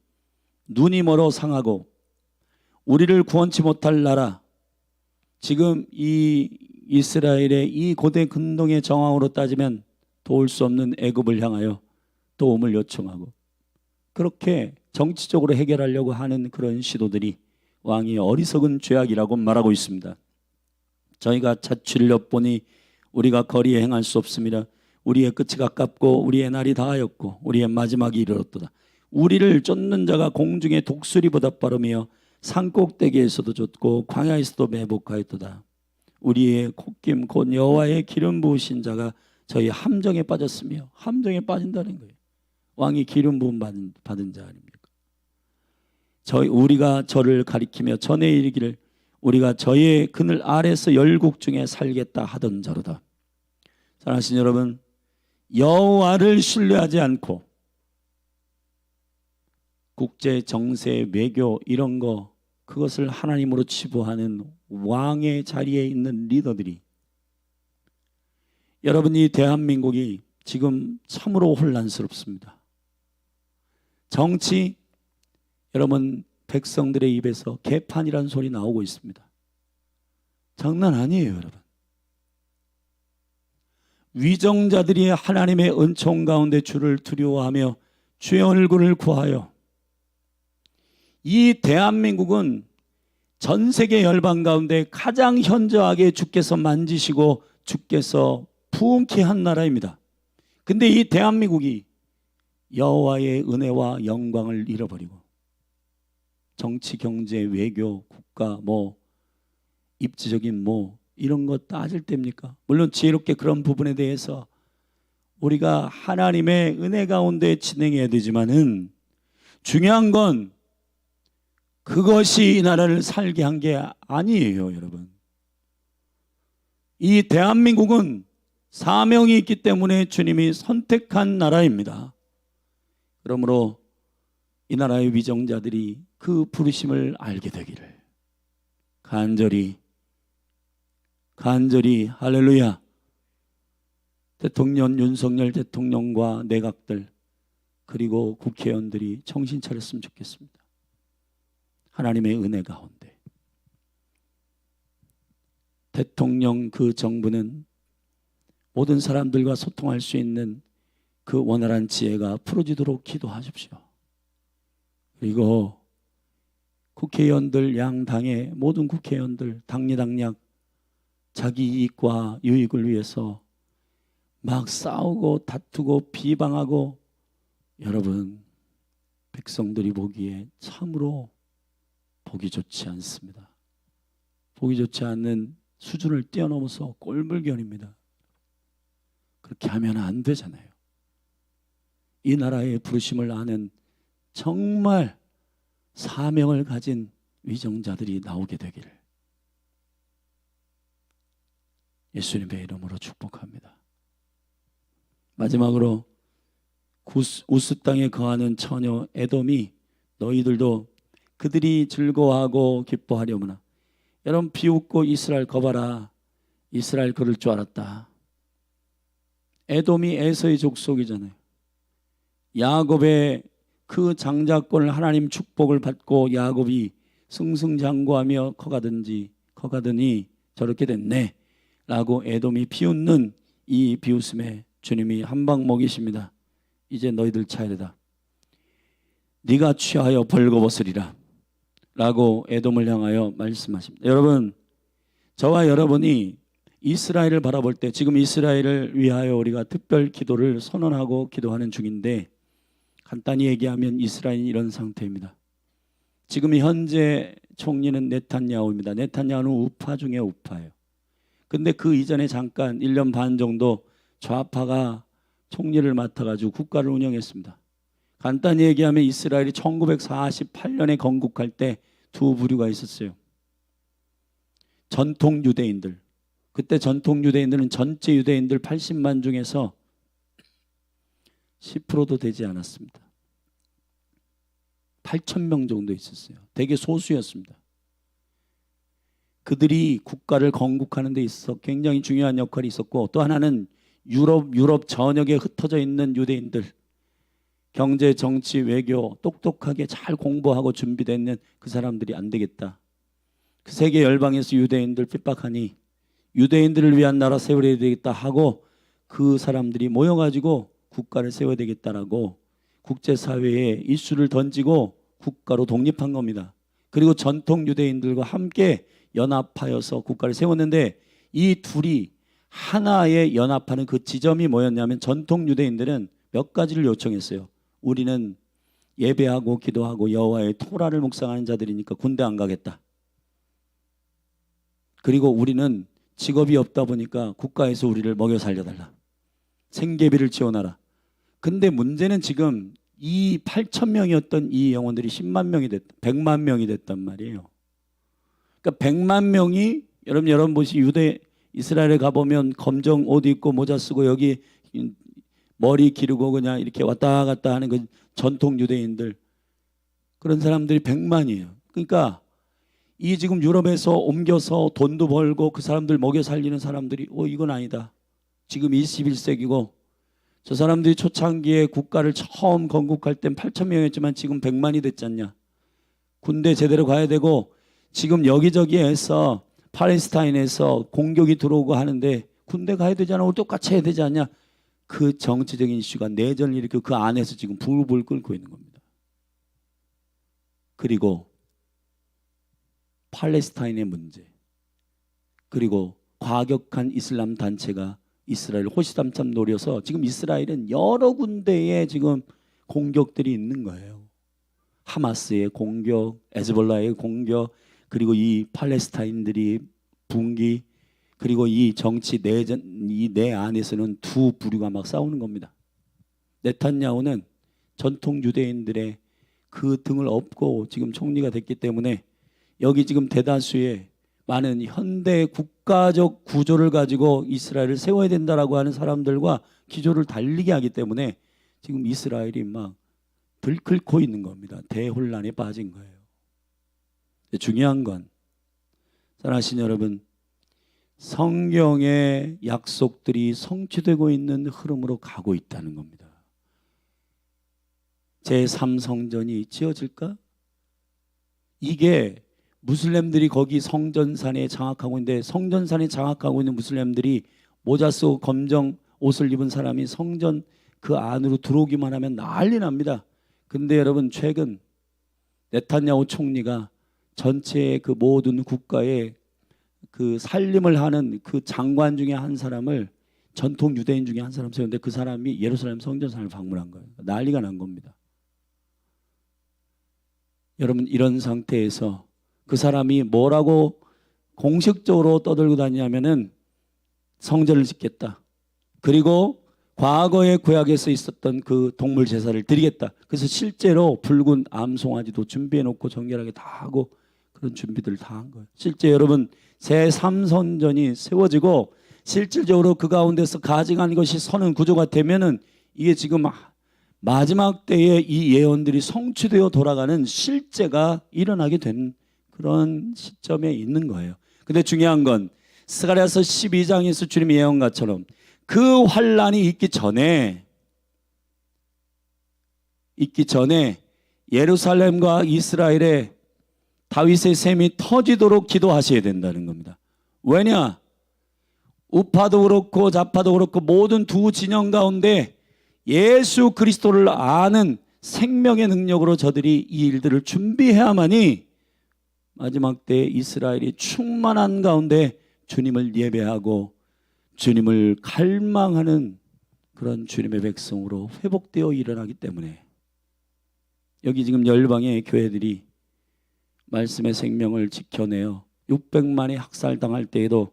눈이 멀어 상하고 우리를 구원치 못할 나라, 지금 이 이스라엘의 이 고대 근동의 정황으로 따지면 도울 수 없는 애굽을 향하여 도움을 요청하고 그렇게 정치적으로 해결하려고 하는 그런 시도들이 왕의 어리석은 죄악이라고 말하고 있습니다. 저희가 자취를 엿보니 우리가 거리에 행할 수 없습니다. 우리의 끝이 가깝고 우리의 날이 다하였고 우리의 마지막이 이르렀도다. 우리를 쫓는 자가 공중의 독수리보다 빠르며 산꼭대기에서도 쫓고 광야에서도 매복하였도다. 우리의 콧김 곧 여호와의 기름 부으신 자가 저희 함정에 빠졌으며, 함정에 빠진다는 거예요. 왕이 기름 부음 받은 자 아닙니까? 우리가 저를 가리키며 전에 이르기를 우리가 저의 그늘 아래서 열국 중에 살겠다 하던 자로다. 사랑하신 여러분, 여호와를 신뢰하지 않고 국제 정세 외교 이런 거 그것을 하나님으로 치부하는 왕의 자리에 있는 리더들이, 여러분 이 대한민국이 지금 참으로 혼란스럽습니다. 정치, 여러분 백성들의 입에서 개판이라는 소리 나오고 있습니다. 장난 아니에요, 여러분. 위정자들이 하나님의 은총 가운데 주를 두려워하며 주의 얼굴을 구하여, 이 대한민국은 전 세계 열방 가운데 가장 현저하게 주께서 만지시고 주께서 부흥케 한 나라입니다. 근데 이 대한민국이 여호와의 은혜와 영광을 잃어버리고 정치, 경제, 외교, 국가, 입지적인 이런 거 따질 때입니까? 물론 지혜롭게 그런 부분에 대해서 우리가 하나님의 은혜 가운데 진행해야 되지만은 중요한 건 그것이 이 나라를 살게 한 게 아니에요, 여러분. 이 대한민국은 사명이 있기 때문에 주님이 선택한 나라입니다. 그러므로 이 나라의 위정자들이 그 부르심을 알게 되기를 간절히 할렐루야, 대통령 윤석열 대통령과 내각들 그리고 국회의원들이 정신 차렸으면 좋겠습니다. 하나님의 은혜 가운데 대통령 그 정부는 모든 사람들과 소통할 수 있는 그 원활한 지혜가 풀어지도록 기도하십시오. 그리고 국회의원들, 양당의 모든 국회의원들 당리당략 자기 이익과 유익을 위해서 막 싸우고 다투고 비방하고, 여러분 백성들이 보기에 참으로 보기 좋지 않습니다. 보기 좋지 않는 수준을 뛰어넘어서 꼴불견입니다. 그렇게 하면 안 되잖아요. 이 나라의 부르심을 아는 정말 사명을 가진 위정자들이 나오게 되기를 예수님의 이름으로 축복합니다. 마지막으로 우스 땅에 거하는 처녀 에돔이 너희들도 그들이 즐거워하고 기뻐하려무나, 여러분 비웃고 이스라엘 거봐라, 이스라엘 그럴 줄 알았다. 에돔이 에서의 족속이잖아요. 야곱의 그 장자권을 하나님 축복을 받고 야곱이 승승장구하며 커가더니 저렇게 됐네 라고 에돔이 비웃는 이 비웃음에 주님이 한방 먹이십니다. 이제 너희들 차례다. 네가 취하여 벌거벗으리라 라고 에돔을 향하여 말씀하십니다. 여러분, 저와 여러분이 이스라엘을 바라볼 때 지금 이스라엘을 위하여 우리가 특별 기도를 선언하고 기도하는 중인데, 간단히 얘기하면 이스라엘이 이런 상태입니다. 지금 현재 총리는 네탄야후입니다. 네탄야후는 우파 중에 우파예요. 근데 그 이전에 잠깐 1년 반 정도 좌파가 총리를 맡아가지고 국가를 운영했습니다. 간단히 얘기하면 이스라엘이 1948년에 건국할 때 두 부류가 있었어요. 전통 유대인들, 그때 전통 유대인들은 전체 유대인들 80만 중에서 10%도 되지 않았습니다. 8천 명 정도 있었어요. 되게 소수였습니다. 그들이 국가를 건국하는 데 있어 굉장히 중요한 역할이 있었고, 또 하나는 유럽 전역에 흩어져 있는 유대인들, 경제, 정치, 외교 똑똑하게 잘 공부하고 준비되어 그 사람들이 안 되겠다. 그 세계 열방에서 유대인들 핍박하니 유대인들을 위한 나라 세워야 되겠다 하고 그 사람들이 모여가지고 국가를 세워야 되겠다라고 국제사회에 이슈를 던지고 국가로 독립한 겁니다. 그리고 전통 유대인들과 함께 연합하여서 국가를 세웠는데, 이 둘이 하나의 연합하는 그 지점이 뭐였냐면, 전통 유대인들은 몇 가지를 요청했어요. 우리는 예배하고 기도하고 여호와의 토라를 묵상하는 자들이니까 군대 안 가겠다. 그리고 우리는 직업이 없다 보니까 국가에서 우리를 먹여 살려달라. 생계비를 지원하라. 근데 문제는 지금 이 8천 명이었던 이 영혼들이 10만 명이 됐다. 100만 명이 됐단 말이에요. 그러니까 100만 명이, 여러분 보시, 유대 이스라엘에 가보면 검정 옷 입고 모자 쓰고 여기 머리 기르고 그냥 이렇게 왔다 갔다 하는 그 전통 유대인들, 그런 사람들이 100만이에요. 그러니까 이 지금 유럽에서 옮겨서 돈도 벌고 그 사람들 먹여 살리는 사람들이 이건 아니다. 지금 21세기고 저 사람들이 초창기에 국가를 처음 건국할 땐 8천 명이었지만 지금 100만이 됐지 않냐. 군대 제대로 가야 되고, 지금 여기저기에서 팔레스타인에서 공격이 들어오고 하는데 군대 가야 되잖아. 우리 똑같이 해야 되지 않냐. 그 정치적인 이슈가 내전을 일으키고 그 안에서 지금 불을 끓고 있는 겁니다. 그리고 팔레스타인의 문제, 그리고 과격한 이슬람 단체가 이스라엘을 호시탐탐 노려서 지금 이스라엘은 여러 군데에 지금 공격들이 있는 거예요. 하마스의 공격, 에즈볼라의 공격, 그리고 이 팔레스타인들이 분기, 그리고 이 정치 내전, 이 내 안에서는 두 부류가 막 싸우는 겁니다. 네탄야후는 전통 유대인들의 그 등을 업고 지금 총리가 됐기 때문에 여기 지금 대다수의 많은 현대 국가적 구조를 가지고 이스라엘을 세워야 된다라고 하는 사람들과 기조를 달리게 하기 때문에 지금 이스라엘이 막 들끓고 있는 겁니다. 대혼란에 빠진 거예요. 중요한 건, 사랑하시는 여러분, 성경의 약속들이 성취되고 있는 흐름으로 가고 있다는 겁니다. 제3성전이 지어질까? 이게 무슬림들이 거기 성전산에 장악하고 있는데, 성전산에 장악하고 있는 무슬림들이 모자 쓰고 검정 옷을 입은 사람이 성전 그 안으로 들어오기만 하면 난리 납니다. 근데 여러분, 최근 네탄야후 총리가 전체의 그 모든 국가의 그 살림을 하는 그 장관 중에 한 사람을, 전통 유대인 중에 한 사람 세웠는데 그 사람이 예루살렘 성전산을 방문한 거예요. 난리가 난 겁니다. 여러분, 이런 상태에서 그 사람이 뭐라고 공식적으로 떠들고 다니냐면은 성전을 짓겠다. 그리고 과거의 구약에서 있었던 그 동물 제사를 드리겠다. 그래서 실제로 붉은 암송아지도 준비해 놓고 정결하게 다 하고 그런 준비들을 다 한 거예요. 실제 여러분, 제3선전이 세워지고 실질적으로 그 가운데서 가증한 것이 서는 구조가 되면은 이게 지금 마지막 때에 이 예언들이 성취되어 돌아가는 실제가 일어나게 된 그런 시점에 있는 거예요. 근데 중요한 건 스가랴서 12장에서 주님의 예언가처럼 그 환란이 있기 전에 예루살렘과 이스라엘의 다윗의 셈이 터지도록 기도하셔야 된다는 겁니다. 왜냐? 우파도 그렇고 좌파도 그렇고 모든 두 진영 가운데 예수 그리스도를 아는 생명의 능력으로 저들이 이 일들을 준비해야만이 마지막 때 이스라엘이 충만한 가운데 주님을 예배하고 주님을 갈망하는 그런 주님의 백성으로 회복되어 일어나기 때문에, 여기 지금 열방의 교회들이 말씀의 생명을 지켜내어 600만이 학살당할 때에도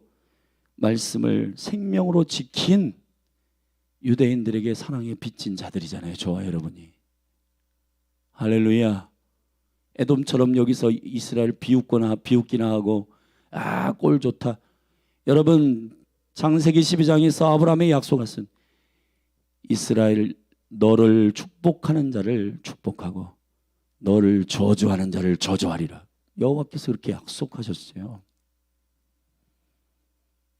말씀을 생명으로 지킨 유대인들에게 사랑에 빚진 자들이잖아요. 저와 여러분이. 할렐루야. 에돔처럼 여기서 이스라엘 비웃기나 하고 꼴 좋다. 여러분, 창세기 12장에서 아브라함의 약속하신 이스라엘 너를 축복하는 자를 축복하고 너를 저주하는 자를 저주하리라. 여호와께서 그렇게 약속하셨어요.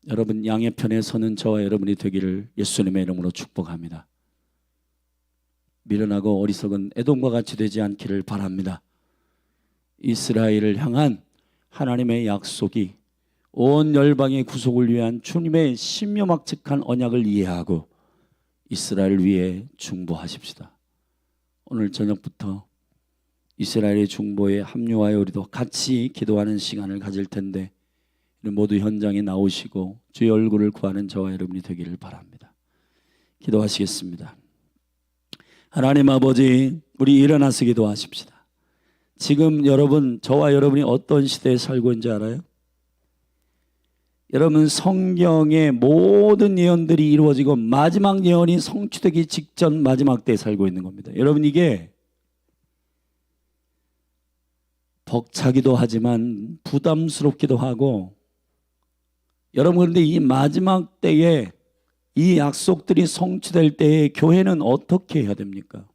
여러분, 양의 편에 서는 저와 여러분이 되기를 예수님의 이름으로 축복합니다. 미련하고 어리석은 에돔과 같이 되지 않기를 바랍니다. 이스라엘을 향한 하나님의 약속이 온 열방의 구속을 위한 주님의 신묘막측한 언약을 이해하고 이스라엘을 위해 중보하십시다. 오늘 저녁부터 이스라엘의 중보에 합류하여 우리도 같이 기도하는 시간을 가질 텐데 모두 현장에 나오시고 주의 얼굴을 구하는 저와 여러분이 되기를 바랍니다. 기도하시겠습니다. 하나님 아버지, 우리 일어나서 기도하십시다. 지금 여러분, 저와 여러분이 어떤 시대에 살고 있는지 알아요? 여러분, 성경의 모든 예언들이 이루어지고 마지막 예언이 성취되기 직전 마지막 때에 살고 있는 겁니다. 여러분, 이게 벅차기도 하지만 부담스럽기도 하고, 여러분, 그런데 이 마지막 때에 이 약속들이 성취될 때에 교회는 어떻게 해야 됩니까?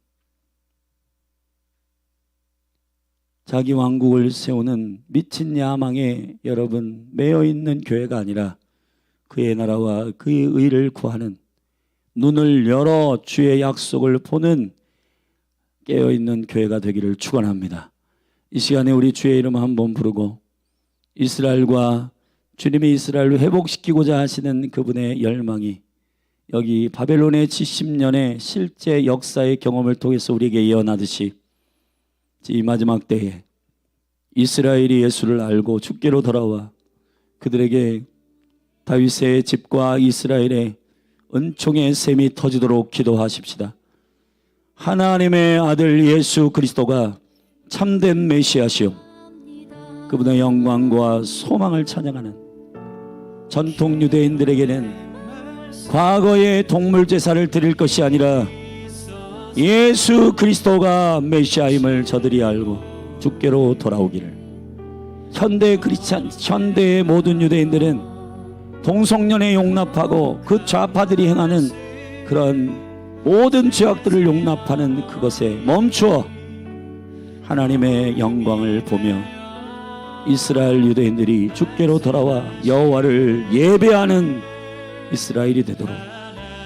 자기 왕국을 세우는 미친 야망에 여러분 매여 있는 교회가 아니라 그의 나라와 그의 의를 구하는, 눈을 열어 주의 약속을 보는 깨어있는 교회가 되기를 축원합니다. 이 시간에 우리 주의 이름 한번 부르고 이스라엘과 주님이 이스라엘을 회복시키고자 하시는 그분의 열망이 여기 바벨론의 70년의 실제 역사의 경험을 통해서 우리에게 예언하듯이 이 마지막 때에 이스라엘이 예수를 알고 주께로 돌아와 그들에게 다윗의 집과 이스라엘의 은총의 샘이 터지도록 기도하십시다. 하나님의 아들 예수 그리스도가 참된 메시아시오, 그분의 영광과 소망을 찬양하는 전통 유대인들에게는 과거의 동물 제사를 드릴 것이 아니라 예수 그리스도가 메시아임을 저들이 알고 주께로 돌아오기를. 현대 크리스찬, 현대의 모든 유대인들은 동성연애 용납하고 그 좌파들이 행하는 그런 모든 죄악들을 용납하는 그것에 멈추어 하나님의 영광을 보며 이스라엘 유대인들이 주께로 돌아와 여호와를 예배하는 이스라엘이 되도록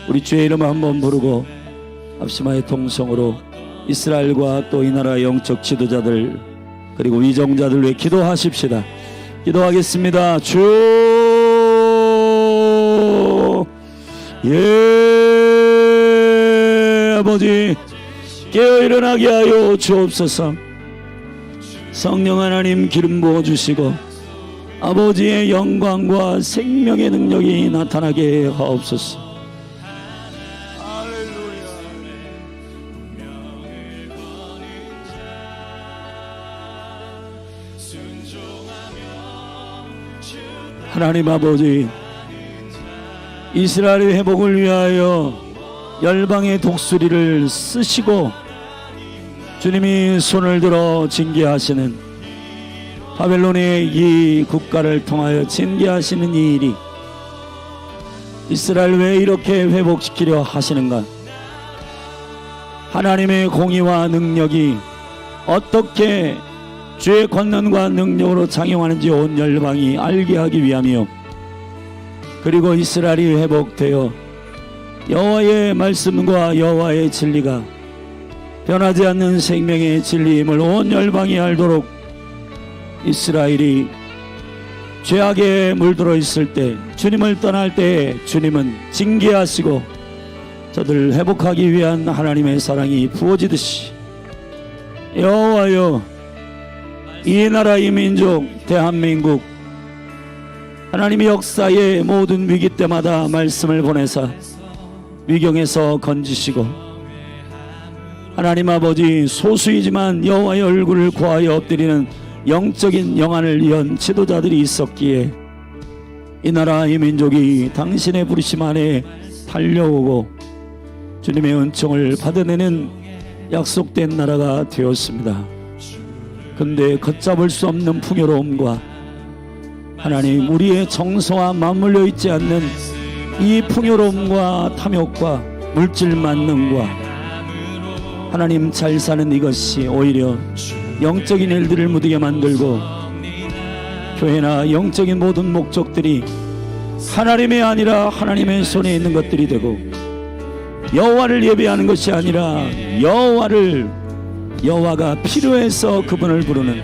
우리 주의 이름을 한번 부르고 합심하여 통성으로 이스라엘과 또 이 나라 영적 지도자들 그리고 위정자들 위해 기도하십시다. 기도하겠습니다. 주 아버지, 깨어 일어나게 하여 주옵소서. 성령 하나님 기름 부어주시고 아버지의 영광과 생명의 능력이 나타나게 하옵소서. 하나님 아버지, 이스라엘의 회복을 위하여 열방의 독수리를 쓰시고 주님이 손을 들어 징계하시는 바벨론의 이 국가를 통하여 징계하시는 이 일이 이스라엘 왜 이렇게 회복시키려 하시는가? 하나님의 공의와 능력이 어떻게 주의 권능과 능력으로 작용하는지 온 열방이 알게 하기 위함이요, 그리고 이스라엘이 회복되어 여호와의 말씀과 여호와의 진리가 변하지 않는 생명의 진리임을 온 열방이 알도록 이스라엘이 죄악에 물들어 있을 때, 주님을 떠날 때 주님은 징계하시고 저들을 회복하기 위한 하나님의 사랑이 부어지듯이 여호와여, 이 나라 이 민족 대한민국 하나님의 역사의 모든 위기 때마다 말씀을 보내사 위경에서 건지시고 하나님 아버지, 소수이지만 여호와의 얼굴을 구하여 엎드리는 영적인 영안을 연 지도자들이 있었기에 이 나라 이 민족이 당신의 부르심 안에 달려오고 주님의 은총을 받아내는 약속된 나라가 되었습니다. 근데 걷잡을 수 없는 풍요로움과 하나님 우리의 정서와 맞물려 있지 않는 이 풍요로움과 탐욕과 물질 만능과 하나님 잘 사는 이것이 오히려 영적인 일들을 무디게 만들고 교회나 영적인 모든 목적들이 하나님의 아니라 하나님의 손에 있는 것들이 되고 여호와를 예배하는 것이 아니라 여호와가 필요해서 그분을 부르는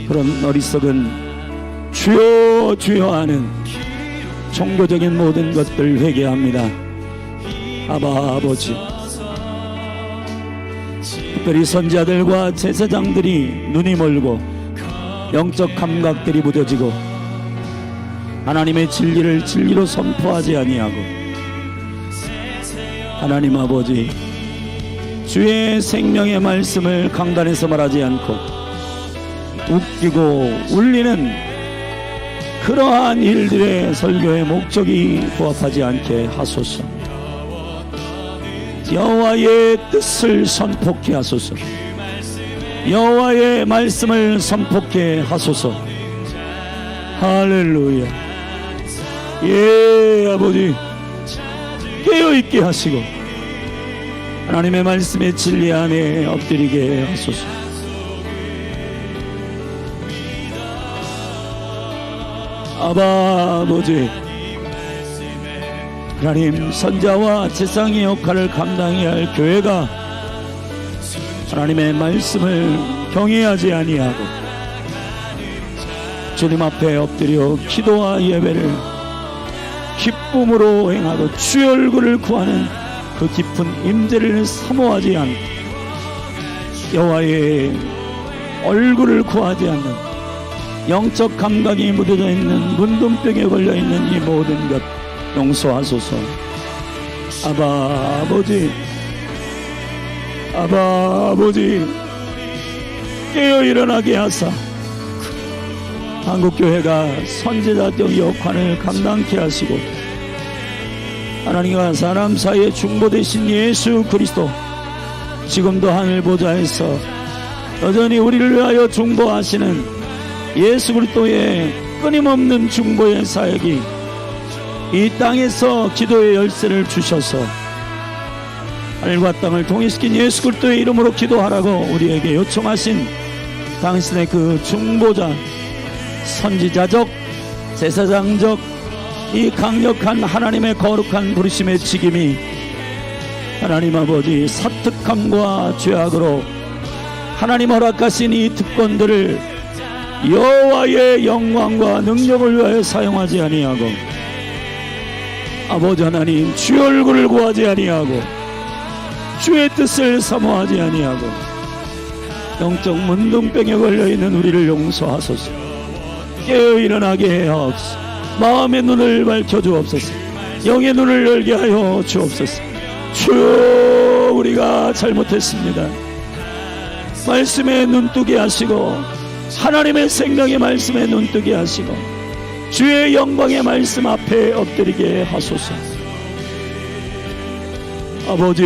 그런 어리석은 주여 주여 하는 종교적인 모든 것들 회개합니다. 아버지, 특별히 선지자들과 제사장들이 눈이 멀고 영적 감각들이 무뎌지고 하나님의 진리를 진리로 선포하지 아니하고 하나님 아버지 주의 생명의 말씀을 강단에서 말하지 않고 웃기고 울리는 그러한 일들의 설교의 목적이 부합하지 않게 하소서. 여호와의 뜻을 선포케 하소서. 여호와의 말씀을 선포케 하소서. 할렐루야. 예, 아버지 깨어있게 하시고 하나님의 말씀의 진리 안에 엎드리게 하소서. 아버지, 하나님 선자와 제사장의 역할을 감당해야 할 교회가 하나님의 말씀을 경외하지 아니하고 주님 앞에 엎드려 기도와 예배를 기쁨으로 행하고 주의 얼굴을 구하는 그 깊은 임재를 사모하지 않고 여호와의 얼굴을 구하지 않는 영적 감각이 묻어져 있는 문둥병에 걸려 있는 이 모든 것 용서하소서. 아버지 깨어 일어나게 하사 한국교회가 선지자적 역할을 감당케 하시고 하나님과 사람 사이의 중보 되신 예수 그리스도 지금도 하늘 보좌에서 여전히 우리를 위하여 중보하시는 예수 그리스도의 끊임없는 중보의 사역이 이 땅에서 기도의 열쇠를 주셔서 하늘과 땅을 통일시킨 예수 그리스도의 이름으로 기도하라고 우리에게 요청하신 당신의 그 중보자, 선지자적, 제사장적 이 강력한 하나님의 거룩한 부르심의 직임이 하나님 아버지 사특함과 죄악으로 하나님 허락하신 이 특권들을 여호와의 영광과 능력을 위하여 사용하지 아니하고 아버지 하나님 주의 얼굴을 구하지 아니하고 주의 뜻을 사모하지 아니하고 영적 문둥병에 걸려있는 우리를 용서하소서. 깨어 일어나게 하옵소서. 마음의 눈을 밝혀주옵소서. 영의 눈을 열게 하여 주옵소서. 주여, 우리가 잘못했습니다. 말씀에 눈뜨게 하시고 하나님의 생명의 말씀에 눈뜨게 하시고 주의 영광의 말씀 앞에 엎드리게 하소서. 아버지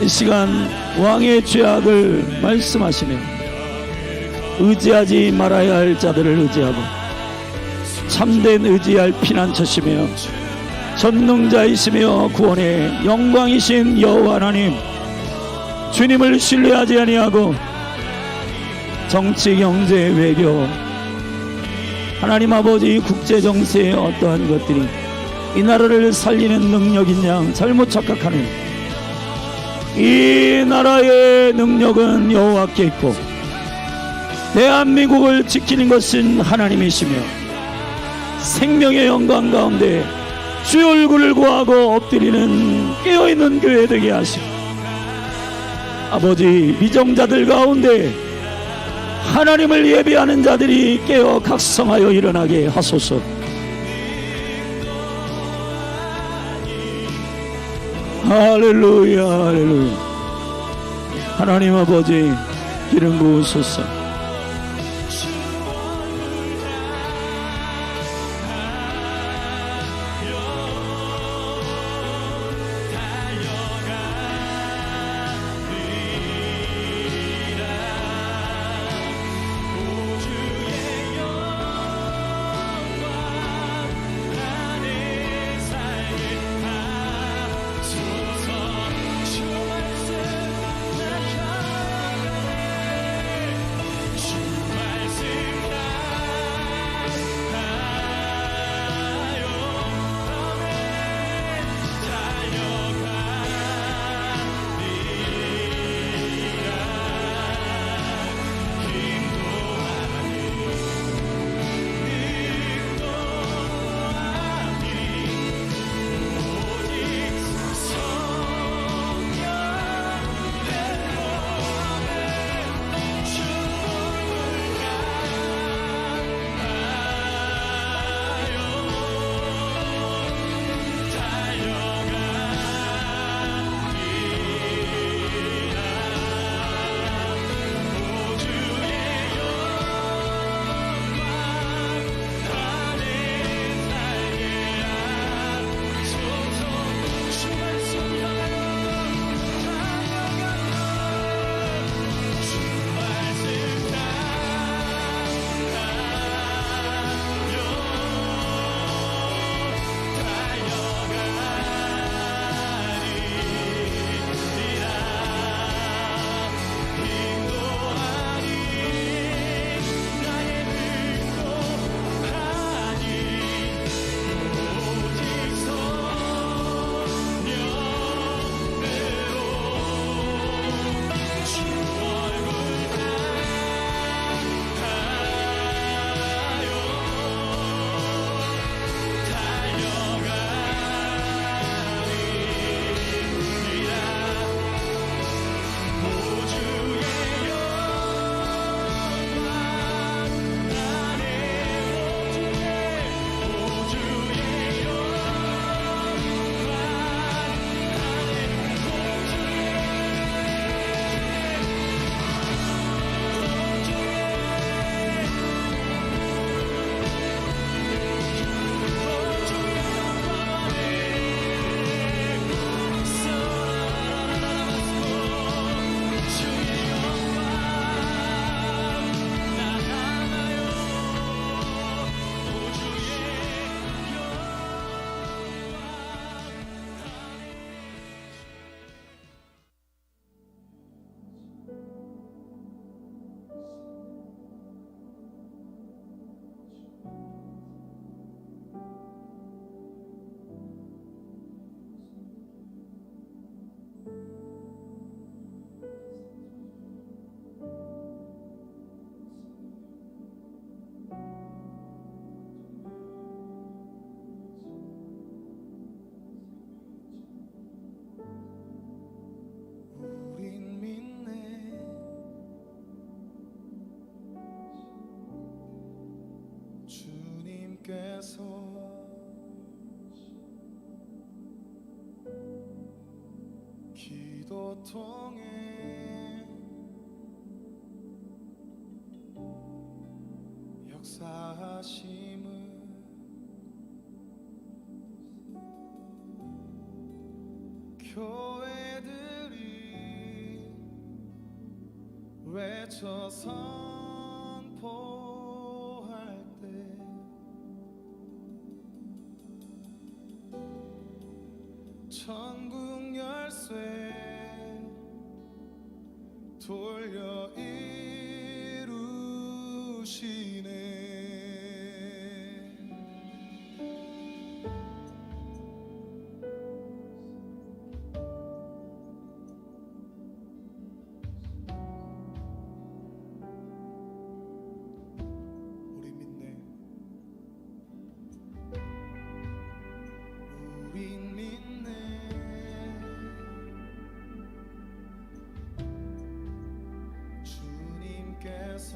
이 시간 왕의 죄악을 말씀하시며 의지하지 말아야 할 자들을 의지하고 참된 의지할 피난처시며 전능자이시며 구원의 영광이신 여호와 하나님 주님을 신뢰하지 아니하고 정치, 경제, 외교 하나님 아버지 국제정세의 어떠한 것들이 이 나라를 살리는 능력인 양 잘못 착각하는 이 나라의 능력은 여호와께 있고 대한민국을 지키는 것은 하나님이시며 생명의 영광 가운데 주의 얼굴을 구하고 엎드리는 깨어있는 교회 되게 하시고 아버지 미정자들 가운데 하나님을 예배하는 자들이 깨어 각성하여 일어나게 하소서. 할렐루야 할렐루야. 하나님 아버지 기름 부으소서. 통해 역사하심을 교회들이 외쳐 선포할 때 천국 열쇠 돌려 이루시네. 우리 믿네. 우린 믿네. 주님께서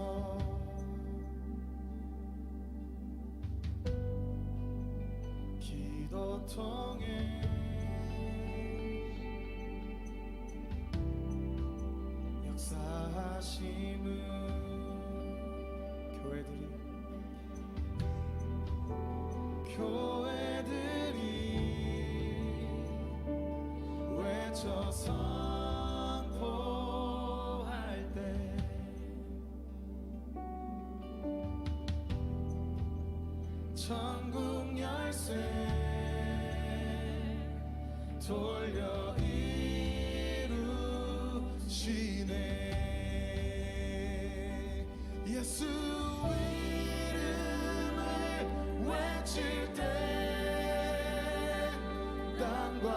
기도 통해 역사하심을 교회들이 외쳐 선포할 때 천국 열쇠 돌려 이루시네. 예수 이름을 외칠 때 땅과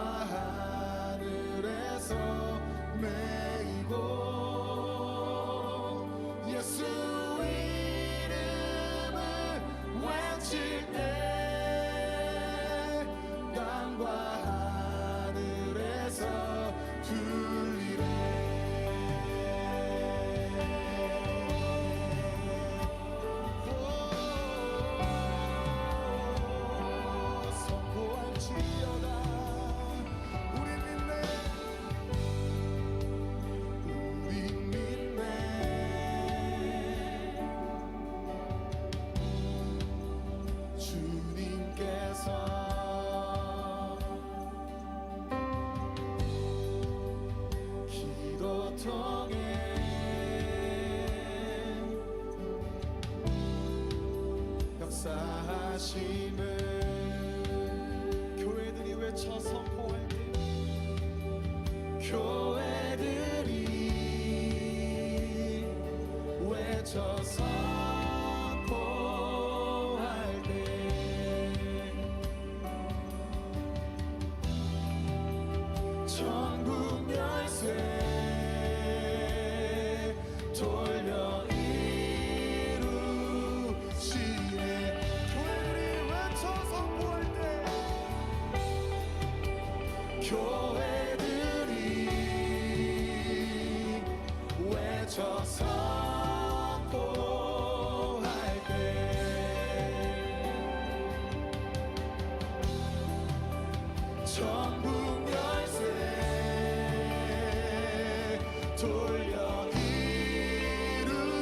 하늘에서 메이고 예수 이름을 외칠 때 땅과 하늘에서 들리네. 선포할지어다. 우리 믿네. 우리 믿네. 주님께서 기도 통해 역사하심을 교회들이 외쳐 선포할 때 교회들이 외쳐 선포할 때 천국 열쇠 돌려 이루시네. 교회들이 외쳐 선포할 때 교회들이 외쳐 선포할 때 천국 열쇠 돌려 이루시네.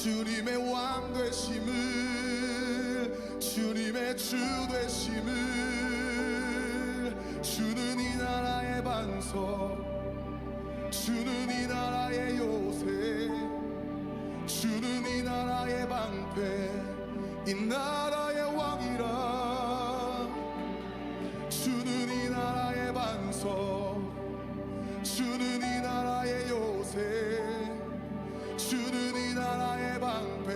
주님의 왕 되심을, 주님의 주 되심을, 주는 이 나라의 반석, 주는 이 나라의 요새, 주는 이 나라의 방패, 이 나라의 왕이라. 주는 이 나라의 반석, 주는 이 나라의 요새, 주는 이 나라의 방패,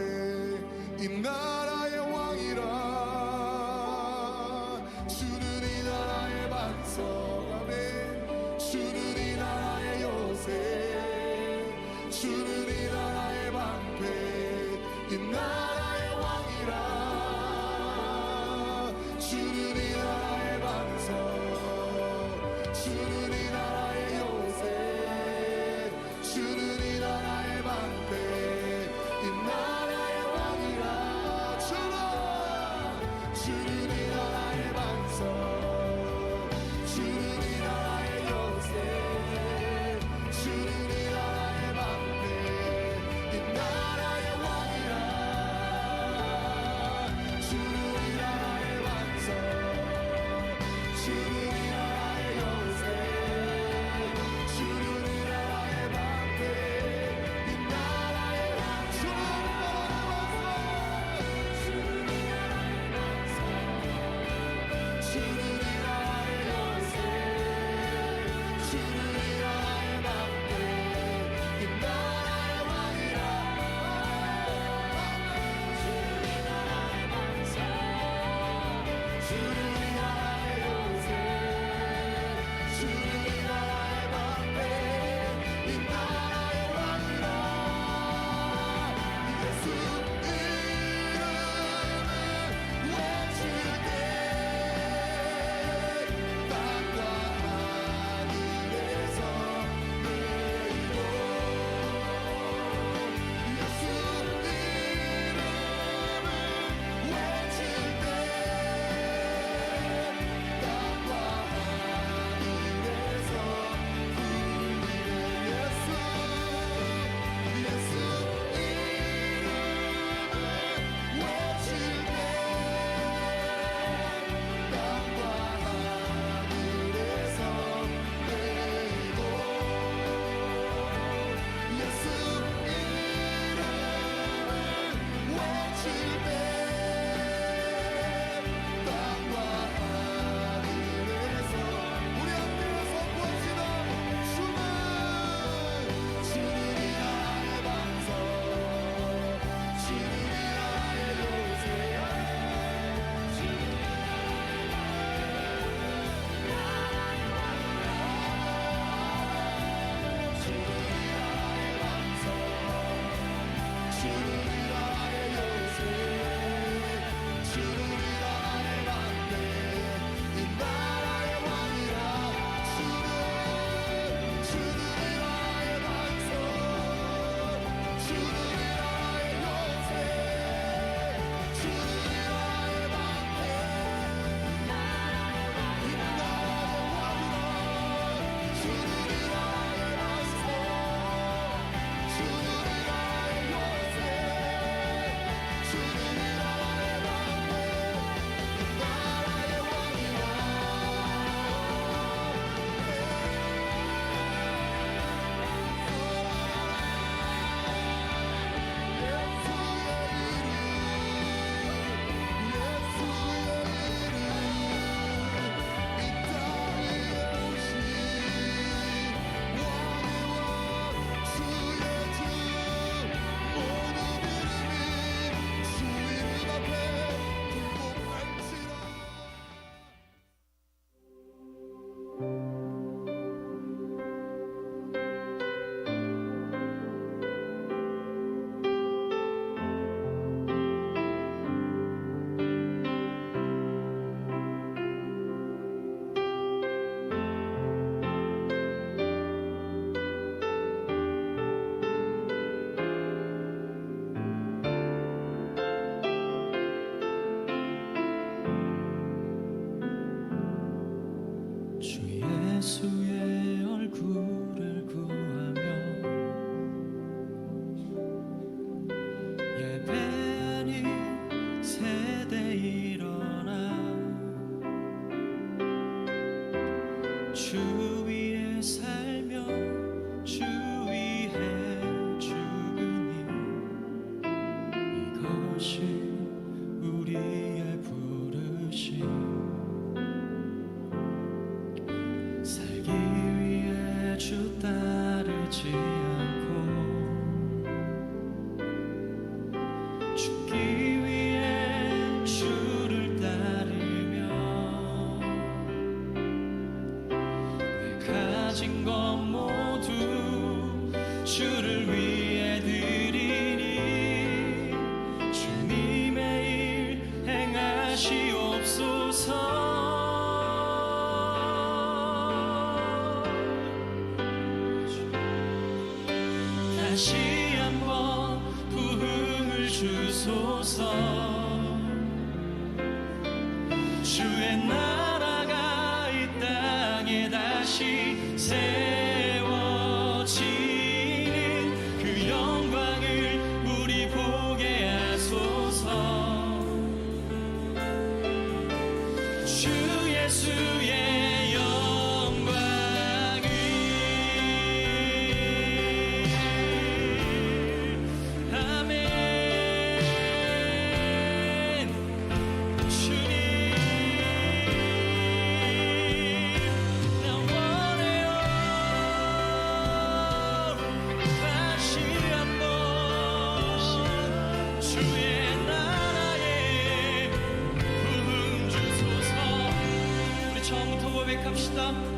이 나라의 왕이라. 주는 이 나라의 반석, 아멘. 주는 이 나라의 요새, 주는 이 나라의 방패, 이 나라의 왕이라. 주는 이 나라의 반석, 주는 이 나라의 요새, 주는 이 나라의 방패, 이 나라의 왕이라. 주는 이 나라의 반석, 주는 이 나라의 요새, 주는 이 나라의 방패, 이 나라의 왕이라. 주는 이 나라의 반석, 주는 이 나라의 요새, 주는 이 나라의 방패, 이 나라의 왕. 주는 이 나라의 반석, 주는 이 나라의 요새, 주는 이 나라의 방패, 이 나라의 왕이라. 주는 이 나라의 반석, 주는 이 나라의 요새, 주는 이 나라의 방패, 이 나라의 왕이라. 예수 이름을 외칠 때 땅과 하늘에서 내리고, 예수 이름을 외칠 때 땅과 하늘에서 울리네. 예수 주를 위해 드리니 주님의 일 행하시옵소서. 다시 한번 부흥을 주소서. 주의 나라가 이 땅에 다시 세워지는 그 영광을 우리 보게 하소서. 주 예수의 영광을 아멘. 주님 나 원해요. 다시 한번 주의 나라에 부흥 주소서. 우리 처음부터 고백합시다.